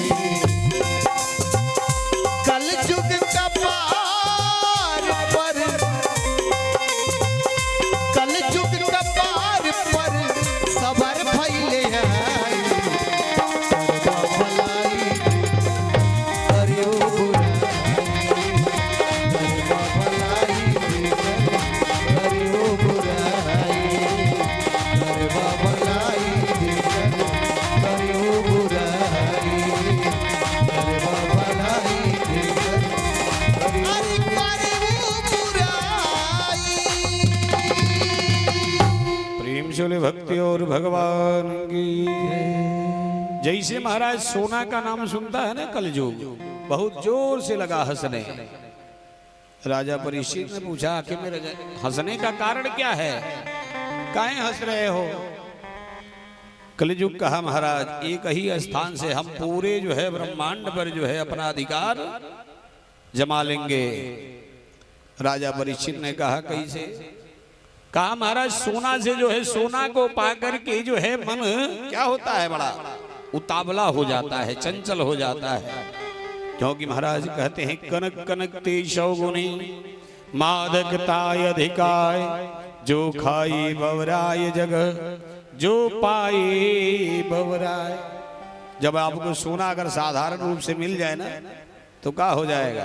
कल युग का पार पर कल युग का पार पर सबर भइले आई करबा भलाई करियो बुराई करबा भलाई करियो बुराई करबा भलाई करियो बुराई करबा भलाई अरे करियो बुराई प्रेम से बोले भक्ति और भगवान की जैसे महाराज सोना का नाम सुनता है ना कलयुग बहुत जोर से लगा हंसने राजा परीक्षित ने पूछा कि मेरे हंसने का कारण क्या है काहे हंस रहे हो कलयुग कहा महाराज एक ही स्थान से हम पूरे जो है ब्रह्मांड पर जो है अपना अधिकार जमा लेंगे राजा परीक्षित ने कहा कैसे कहा महाराज सोना से जो है सोना को पाकर के जो है मन क्या होता है बड़ा उतावला हो जाता है चंचल हो जाता है क्योंकि महाराज कहते हैं कनक कनक तेजो गुणी मादकताय अधिकाय जो खाई बवराय जगह जो पाए बवराय जब आपको सोना अगर साधारण रूप से मिल जाए ना तो क्या हो जाएगा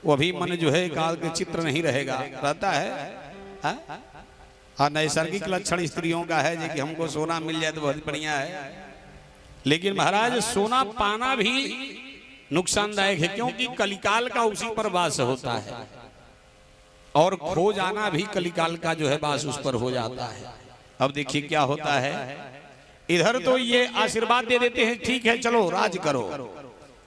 वो भी मन जो है काल के चित्र नहीं रहेगा रहता है हाँ नैसर्गिक लक्षण स्त्रियों का है कि हमको सोना मिल जाए तो बहुत बढ़िया है लेकिन महाराज सोना पाना भी नुकसानदायक है क्योंकि कलिकाल का उसी पर वास होता है और खो जाना भी कलिकाल का जो है वास उस पर हो जाता है अब देखिए क्या होता है इधर तो ये आशीर्वाद दे देते हैं ठीक है चलो राज करो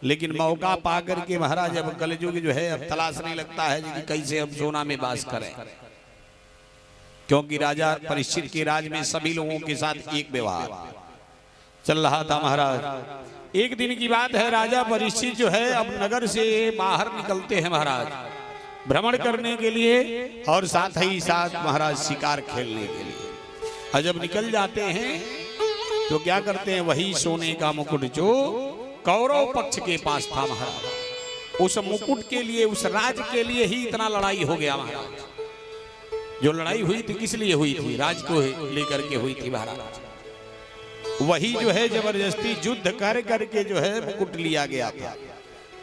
लेकिन मौका पा करके महाराज अब कलयुग जो है अब तलाशने लगता है कि कैसे अब सोना में वास करें क्योंकि राजा परीक्षित के राज में सभी लोगों के साथ एक व्यवहार चल रहा था महाराज एक दिन की बात है राजा परीक्षित जो है अब नगर से बाहर निकलते हैं महाराज भ्रमण करने के लिए और साथ ही साथ महाराज शिकार खेलने के लिए। और जब निकल जाते हैं तो क्या करते हैं, वही सोने का मुकुट जो कौरव पक्ष के पास था महाराज, उस मुकुट के लिए, उस राज के लिए ही इतना लड़ाई हो गया महाराज। जो लड़ाई हुई थी किस लिए हुई थी, राज को लेकर के हुई थी महाराज। वही जो है जबरदस्ती युद्ध कर करके जो है मुकुट लिया गया था।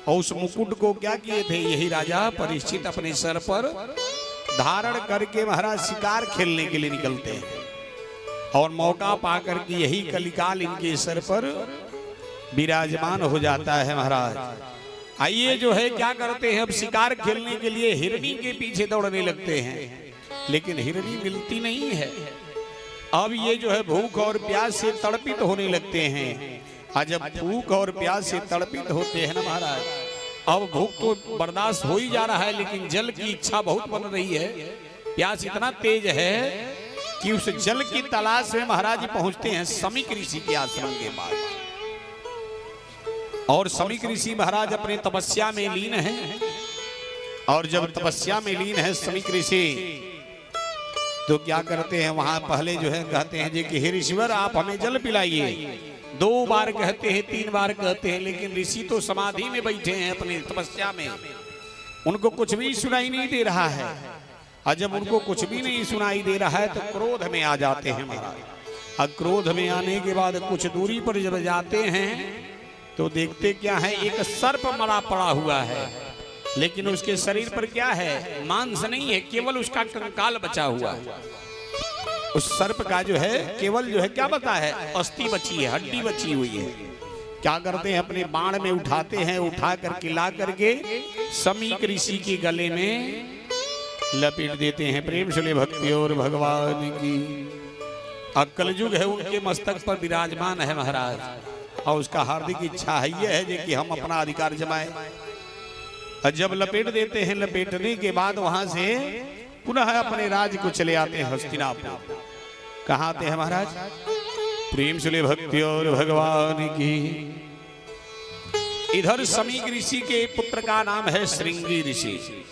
और उस मुकुट को क्या किए थे, यही राजा परीक्षित अपने सर पर धारण करके महाराज शिकार खेलने के लिए निकलते हैं। और मौका पाकर के यही कलिकाल इनके सर पर विराजमान हो जाता है महाराज। आइए जो है क्या करते हैं, अब शिकार खेलने के लिए हिरनी के पीछे दौड़ने लगते हैं, लेकिन हिरनी मिलती नहीं है। अब ये जो है भूख और प्यास से तड़पित होने लगते हैं। और जब भूख और प्यास से तड़पित होते हैं ना महाराज, अब भूख तो बर्दाश्त हो ही जा रहा है, लेकिन जल की इच्छा बहुत बन रही है। प्यास इतना तेज है कि उस जल की तलाश में महाराज पहुंचते हैं समीक ऋषि के आश्रम के पास। और समीक ऋषि महाराज अपने तपस्या में लीन हैं। और जब तपस्या में लीन है समीक ऋषि, तो क्या करते हैं, वहां पहले जो है कहते हैं जी कि हे ऋषिवर आप हमें जल पिलाइए। 2 बार कहते हैं, 3 बार कहते हैं, लेकिन ऋषि तो समाधि में बैठे हैं अपनी तपस्या में, उनको कुछ भी सुनाई नहीं दे रहा है। और जब उनको कुछ भी नहीं सुनाई दे रहा है तो क्रोध में आ जाते हैं महाराज। और क्रोध में आने के बाद कुछ दूरी पर जब जाते हैं तो देखते क्या है, एक सर्प मरा पड़ा हुआ है, लेकिन उसके शरीर पर क्या है, मांस नहीं है, केवल उसका कंकाल बचा हुआ है। उस सर्प का जो है केवल जो है क्या बता है, अस्थि बची है, हड्डी बची हुई है। क्या करते हैं, अपने बाण में उठाते हैं, उठा करके ला करके समीक ऋषि के गले में लपेट देते हैं। प्रेम से भक्ति और भगवान की। अब कलयुग है उनके मस्तक पर विराजमान है महाराज, और उसका हार्दिक इच्छा है यह है कि हम अपना अधिकार जमाएं। और जब लपेट देते हैं, लपेटने के बाद वहां से पुनः अपने राज्य को चले आते हैं हस्तिनापुर। कहाँ आते हैं महाराज, प्रेम से भक्ति और भगवान की। इधर समीक ऋषि के पुत्र का नाम है श्रृंगी ऋषि।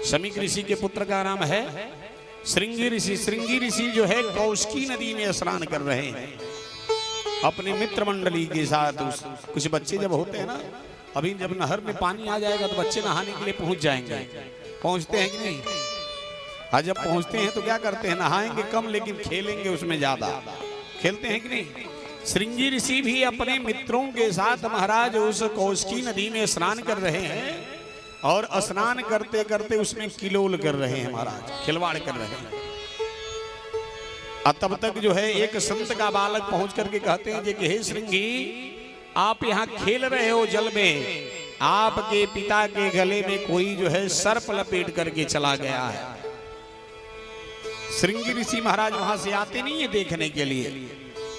समीक ऋषि के पुत्र का नाम है श्रृंगी ऋषि। श्रृंगी ऋषि जो है कौशिकी नदी में स्नान कर रहे हैं अपने मित्र मंडली के साथ। कुछ बच्चे जब होते हैं ना, अभी जब नहर में पानी आ जाएगा तो बच्चे नहाने के लिए पहुंच जाएंगे, पहुंचते हैं कि नहीं। और जब पहुंचते हैं तो क्या करते हैं, नहाएंगे कम लेकिन खेलेंगे उसमें ज्यादा, खेलते हैं कि नहीं। श्रृंगी ऋषि भी अपने मित्रों के साथ महाराज उस कौशिकी नदी में स्नान कर रहे हैं। और स्नान करते करते उसमें किलोल कर रहे हैं महाराज, खिलवाड़ कर रहे हैं। तब तक जो है एक संत का बालक पहुंच करके कहते हैं कि हे श्रृंगी, आप यहाँ खेल रहे हो जल में, आपके पिता के गले में कोई जो है सर्प लपेट करके चला गया है। श्रृंगी ऋषि महाराज वहां से आते नहीं है देखने के लिए,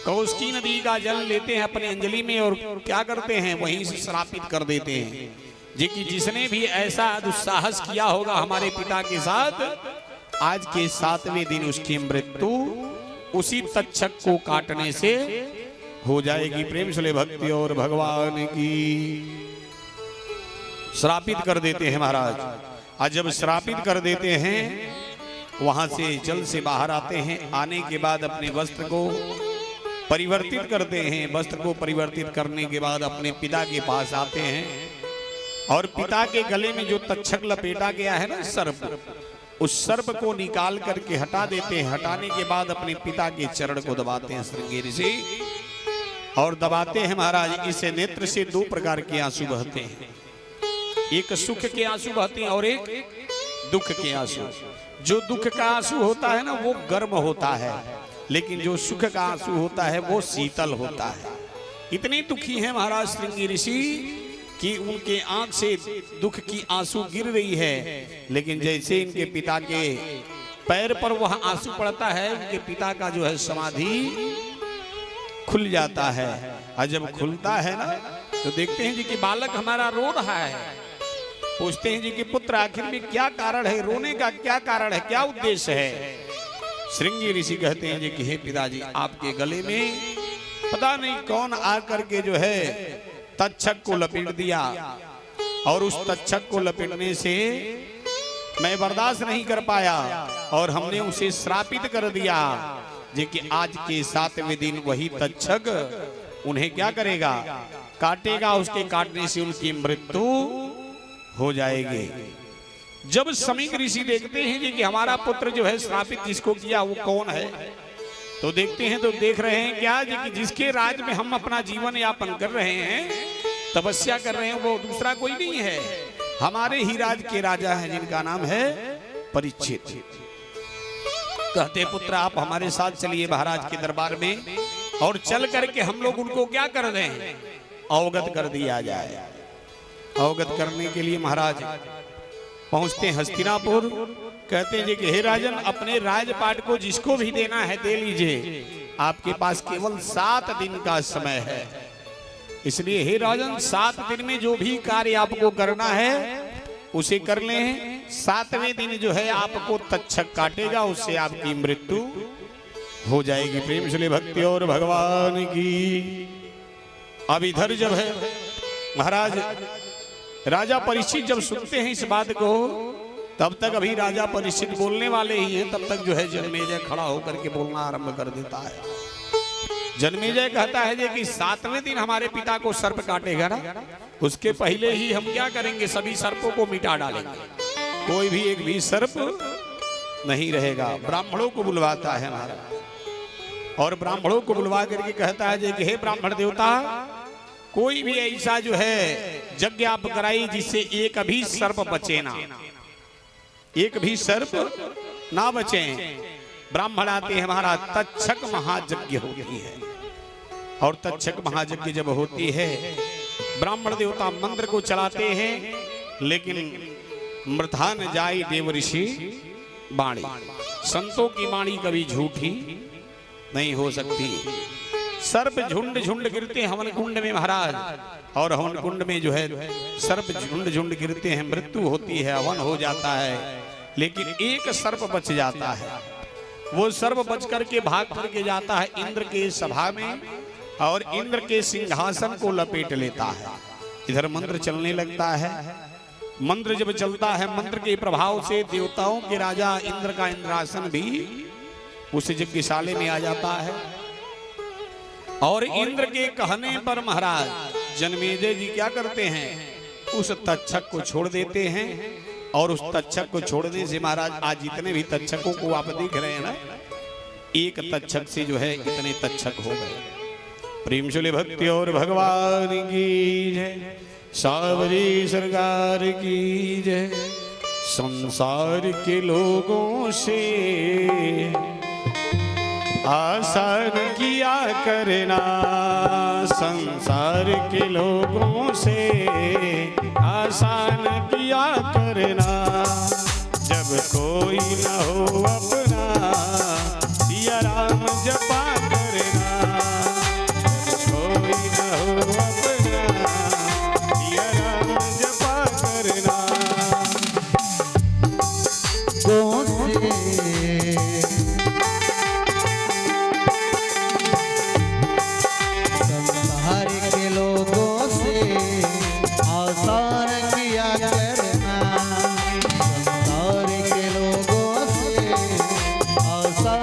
कौशिकी नदी का जल लेते हैं अपने अंजलि में और क्या करते हैं, वहीं से श्रापित कर देते हैं जी कि जिसने भी ऐसा दुस्साहस किया होगा हमारे पिता के साथ, आज के 7वें दिन उसकी मृत्यु उसी तक्षक को काटने से हो जाएगी। प्रेम से भक्ति और भगवान की। श्रापित कर देते हैं महाराज। आज जब श्रापित कर देते हैं, वहां से जल से बाहर आते हैं। आने के बाद अपने वस्त्र को परिवर्तित करते हैं। वस्त्र को परिवर्तित करने के बाद अपने पिता के पास आते हैं और पिता के गले में जो तक्षक लपेटा गया है ना सर्प, उस सर्प को निकाल करके हटा देते हैं। हटाने के बाद अपने पिता के चरण को दबाते हैं श्रृंगी ऋषि, और दबाते हैं महाराज। इस नेत्र से 2 प्रकार के आंसू बहते हैं, एक सुख के आंसू बहते हैं और एक दुख के आंसू। जो दुख का आंसू होता है ना वो गर्म होता है, लेकिन जो सुख का आंसू होता है वो शीतल होता है। इतने दुखी हैं महाराज श्रृंगी ऋषि कि उनके आंख से दुख की आंसू गिर रही है, लेकिन जैसे इनके पिता के पैर पर वह आंसू पड़ता है, उनके पिता का जो है समाधि खुल जाता है। और जब खुलता है ना तो देखते हैं जी कि बालक हमारा रो रहा है। पूछते हैं जी कि पुत्र आखिर में क्या कारण है, रोने का क्या कारण है, क्या उद्देश्य है। श्रृंगी ऋषि कहते हैं जी कि हे पिताजी, आपके गले में पता नहीं कौन आकर के जो है तक्षक को लपेट दिया, और उस तक्षक को लपेटने से मैं बर्दाश्त नहीं कर पाया और हमने उसे श्रापित कर दिया जे कि आज के 7वें दिन वही तक्षक उन्हें क्या करेगा, काटेगा। उसके काटने से उनकी मृत्यु हो जाएगी। जब समीक ऋषि देखते हैं जी कि हमारा पुत्र जो है श्रापित जिसको किया वो कौन है, तो देखते हैं तो देख रहे हैं क्या जी कि जिसके राज में हम अपना जीवन यापन कर रहे हैं, तपस्या कर रहे हैं, वो दूसरा कोई नहीं है, हमारे ही राज के राजा हैं जिनका नाम है परीक्षित। कहते पुत्र आप हमारे साथ चलिए महाराज के दरबार में और चल करके हम लोग उनको क्या कर दें, अवगत कर दिया जाए। अवगत करने के लिए महाराज पहुंचते हस्तिनापुर। कहते हैं कि हे राजन अपने राजपाट को जिसको भी देना है दे लीजिए, आपके पास केवल 7 दिन का समय है। इसलिए हे राजन 7 दिन में जो भी कार्य आपको करना है उसे कर लें। 7वें दिन जो है आपको तक्षक काटेगा, उससे आपकी मृत्यु हो जाएगी। प्रेम से भक्ति और भगवान की। अब इधर जब है महाराज राजा परीक्षित जब सुनते हैं इस बात को, तब तक अभी राजा परीक्षित बोलने वाले ही हैं, तब तक जो है जन्मेजय खड़ा होकर के बोलना आरंभ कर देता है। जन्मेजय कहता है कि 7वें दिन हमारे पिता को सर्प काटेगा ना, उसके पहले ही हम क्या करेंगे, सभी सर्पों को मिटा डालेंगे, कोई भी एक भी सर्प नहीं रहेगा। ब्राह्मणों को बुलवाता है महाराज और ब्राह्मणों को बुलवा करके कहता है कि हे ब्राह्मण देवता, कोई भी ऐसा जो है यज्ञ आप कराई जिससे एक भी सर्प बचे ना, एक भी सर्प ना बचे। ब्राह्मण आते हैं महाराज, तक्षक महायज्ञ होती है और तक्षक महायज्ञ जब होती है ब्राह्मण देवता मंत्र को चलाते हैं, लेकिन मृथा न जाई देव ऋषि वाणी, संतों की वाणी कभी झूठी नहीं हो सकती। सर्प झुंड झुंड गिरते हैं हवन कुंड में महाराज, और हवन कुंड में जो है सर्प झुंड झुंड गिरते हैं, मृत्यु होती है, हवन हो जाता है, लेकिन एक सर्प बच जाता है। वो सर्प बच करके भाग करके जाता है इंद्र के सभा में और इंद्र के सिंहासन को लपेट लेता है। इधर मंत्र चलने लगता है। मंत्र जब चलता है, मंत्र के प्रभाव से देवताओं के राजा इंद्र का इंद्रासन भी उस यज्ञशाले में आ जाता है। और इंद्र के कहने पर महाराज जन्मेजय जी क्या करते हैं, उस तक्षक को छोड़ देते हैं। और उस तक्षक को छोड़ने से महाराज आज जितने भी तक्षकों को आप देख रहे हैं ना, एक तक्षक से जो है इतने तक्षक हो गए। प्रेम से भक्ति और भगवान की जय, सावरी सरकार की जय। संसार के लोगों से आसान किया करना, संसार के लोगों से आसान किया करना, जब कोई न हो अपना सिया राम जपा करना, जब कोई न हो अपना सिया राम जपा करना। संसार के लोगों से आसान किया करना, संसार के लोगों से आसान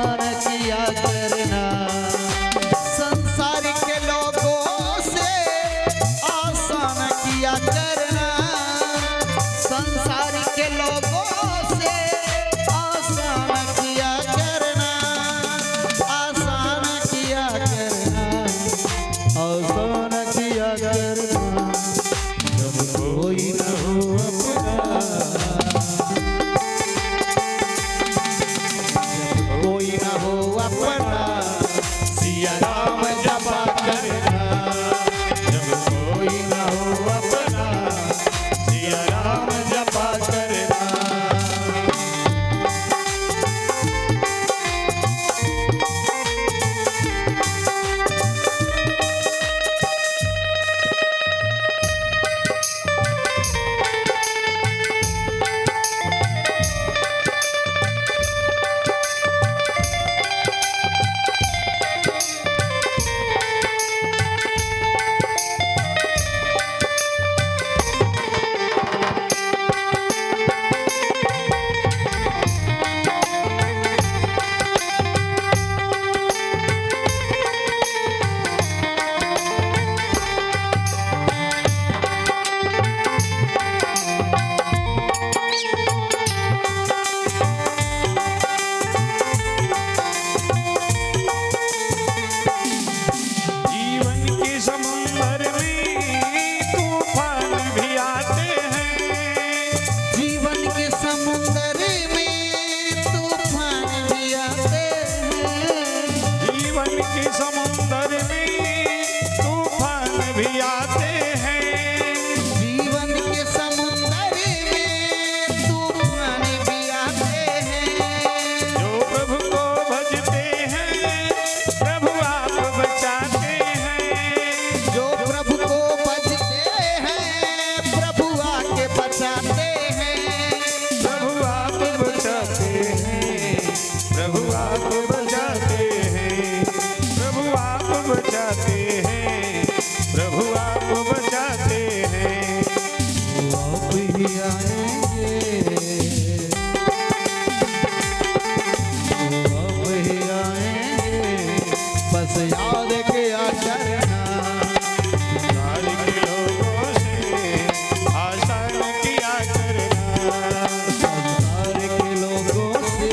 आप बचाते हैं, प्रभु आप बचाते हैं, प्रभु आप बचाते हैं। आप ही आएंगे, आप ही आएंगे, बस याद किया करना। संसार के लोगों से आसान किया करना, संसार के लोगों से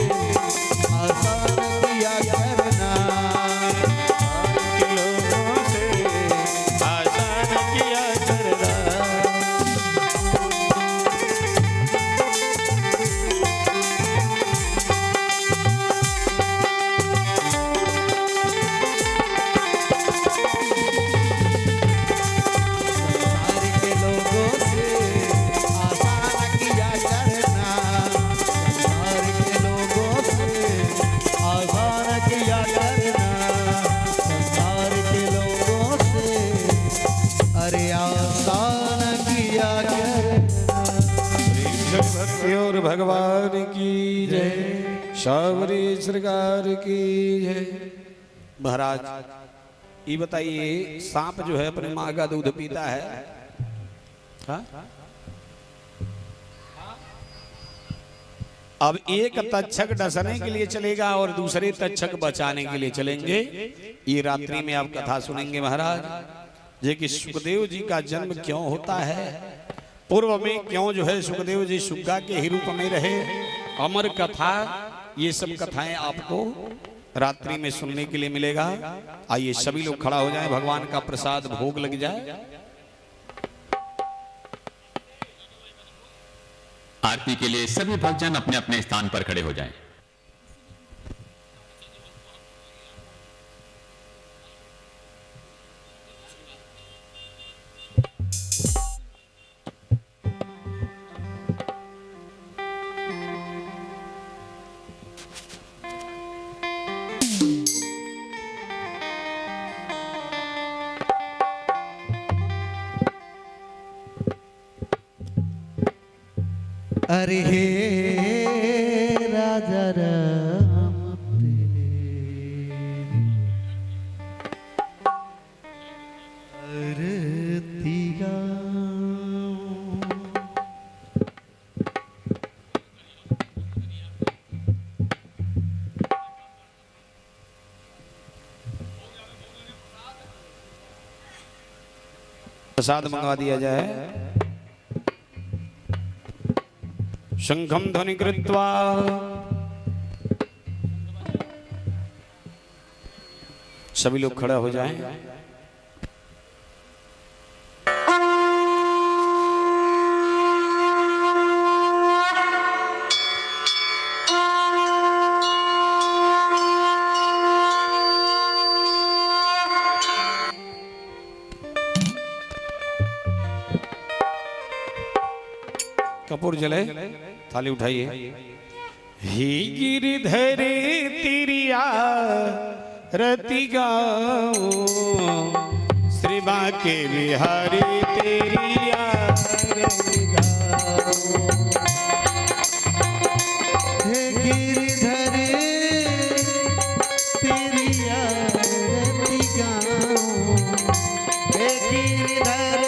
आसान किया करना। के लोगों से आसान किया करना। संसार के लोगों से आसान किया करना। संसार के लोगों से आसान किया करना। संसार के लोगों से अरे आसान किया करना। भक्ति और भगवान की जय, सावरी सरकार की जय। महाराज ये बताइए, सांप जो है अपने माँ का दूध पीता है? हाँ? अब एक तक्षक डसने के लिए चलेगा और दूसरे तक्षक बचाने के लिए चलेंगे। ये रात्रि में आप कथा सुनेंगे महाराज, जे कि सुखदेव जी का जन्म क्यों होता है, पूर्व में क्यों जो है सुखदेव जी सुग्गा के ही रूप में रहे, अमर कथा, ये सब कथाएं आपको रात्रि में सुनने के लिए मिलेगा। आइए सभी लोग खड़ा हो जाएं, भगवान का प्रसाद भोग लग जाए। आरती के लिए सभी भक्तजन अपने अपने स्थान पर खड़े हो जाएं। अरे हे राजा राम तेरी आरती गाऊं। प्रसाद मंगवा दिया जाए। शंखम ध्वनि कृत्वा सभी लोग खड़ा हो जाएं। कपूर जले, थाली उठाइए। ही गिरधर तिरिया रति गाओ, श्री बांके बिहारी तेरी आरती गाओ। हे गिरधर तेरी आरती गाऊं। हे गिरधर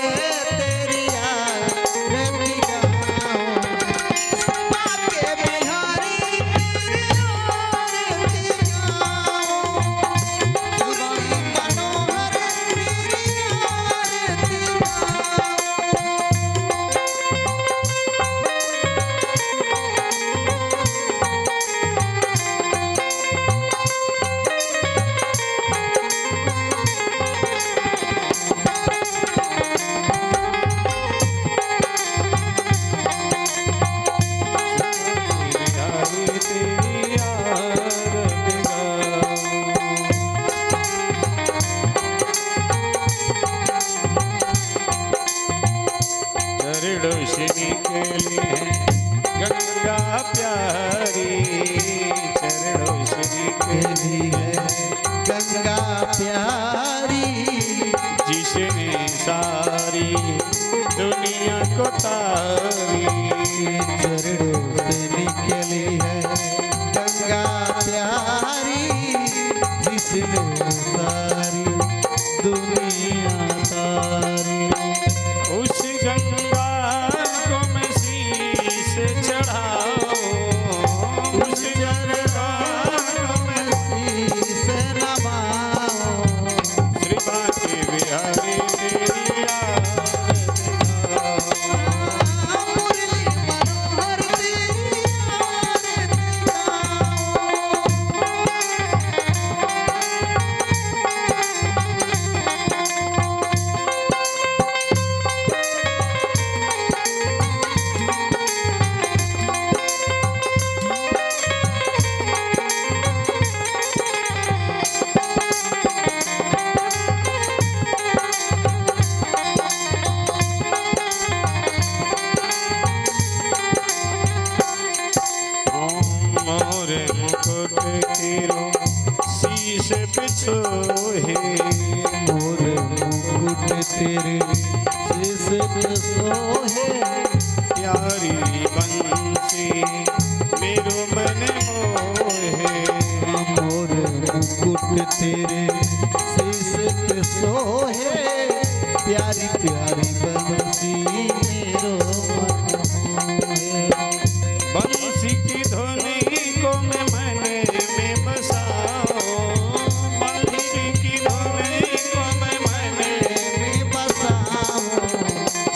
तेरी आरती गाऊं। बांके बिहारी तेरी आरती गाऊं। बड़ी मनोहर तेरी आरती बिहारी तेरी आरती गाओ। चरणों से निकली है गंगा प्यारी, चरणों से निकली है गंगा प्यारी। जिसने सारी दुनिया को तारी। चरणों से निकली है गंगा प्यारी। इसने सारी दुनिया तारी। उस गंगा को मैं शीश चढ़ाऊं, उस गंगा को मैं शीश नवाऊं। श्री बांके बिहारी तेरी आरती गाऊं। मुरली मनोहर तेरी आरती मोरे मुकुट तेरो शीश बिछोहे, मोर मुकुट तेरे शीश पे सोहे। प्यारी बंसी मेरो मन मोहे। मोर मुकुट तेरे शीश पे सोहे। प्यारी प्यारी बंसी मेरो मन मोहे। बंसी की धुनी को मैं मन में बसाऊं, बंसी की धुनी को मैं मन में बसाऊं।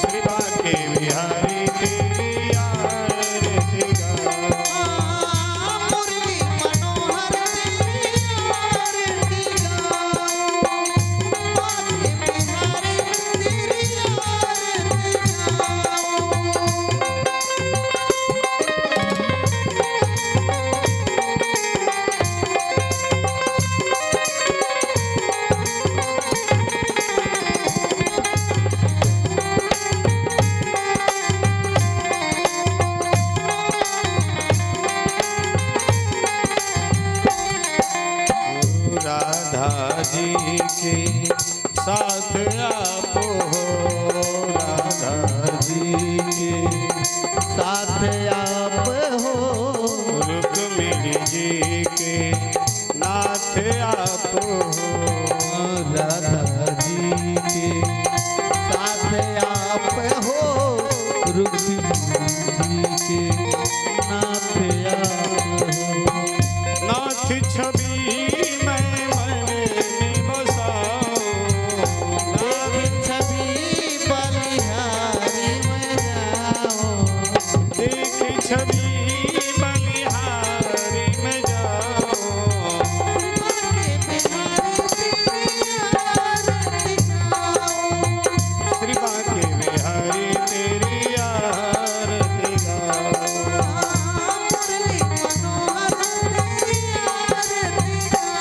श्री बांके बिहारी तेरी आरती गाऊं। मुरली मनोहर तेरी आरती गाऊं। बांके बिहारी तेरी आरती गाऊं। राधा जी के साथ आप हो, राधा जी के साथ आप हो। रुक्मिणी जी के नाथ आप हो, राधा जी के साथ आप हो। रुक्मिणी जी के नाथ आप हो। नाथ छवि मैं मन में बसाऊं, देख छवि बलिहारी में जाऊं। देख छवि बलिहारी में जाऊं। बांके बिहारी तेरी आरती गाऊं। श्री बांके बिहारी तेरी आरती गाऊं। मुरली मनोहर तेरी आरती गाऊं।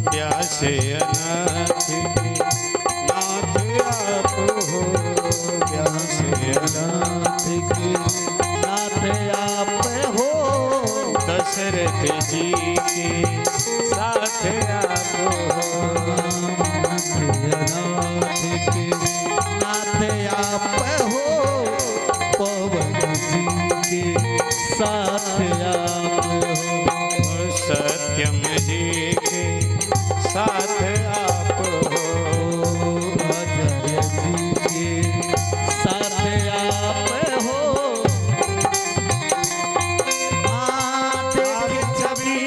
प्यासे अनाथ के नाथ आप हो, प्यासे अनाथ नाथ के नाथ आप हो। दशरथ जी के साथ आप हो, नाथ के नाथ आप हो। पवन जी के साथ आप हो। और सत्यम जी के साथ आप हो, अजय जी के साथ आप हो। देख छवि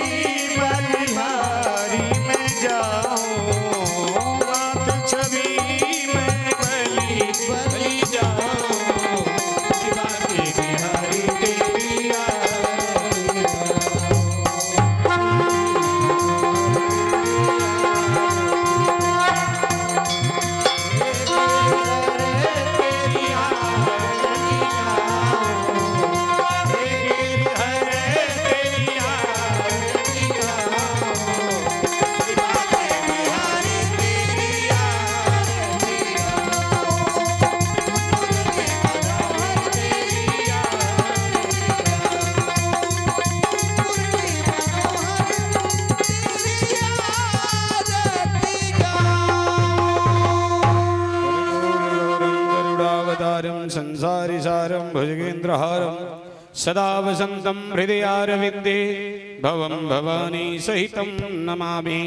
भवभयहारं संसारिसारं भुजगेन्द्रहारं सदा वसन्तं हृदयारविन्दे भवं भवानी सहितं नमामि।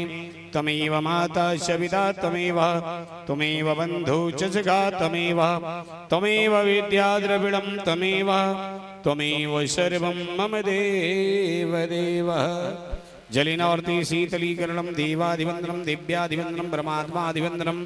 तमेव माता च पिता त्वमेव बन्धु च सखा त्वमेव विद्या द्रविणं त्वमेव सर्वं मम देवदेव। जलिनार्ति शीतलीकरणं देवादिवन्दनं दिव्यादिवन्दनं परमात्मादिवन्दनं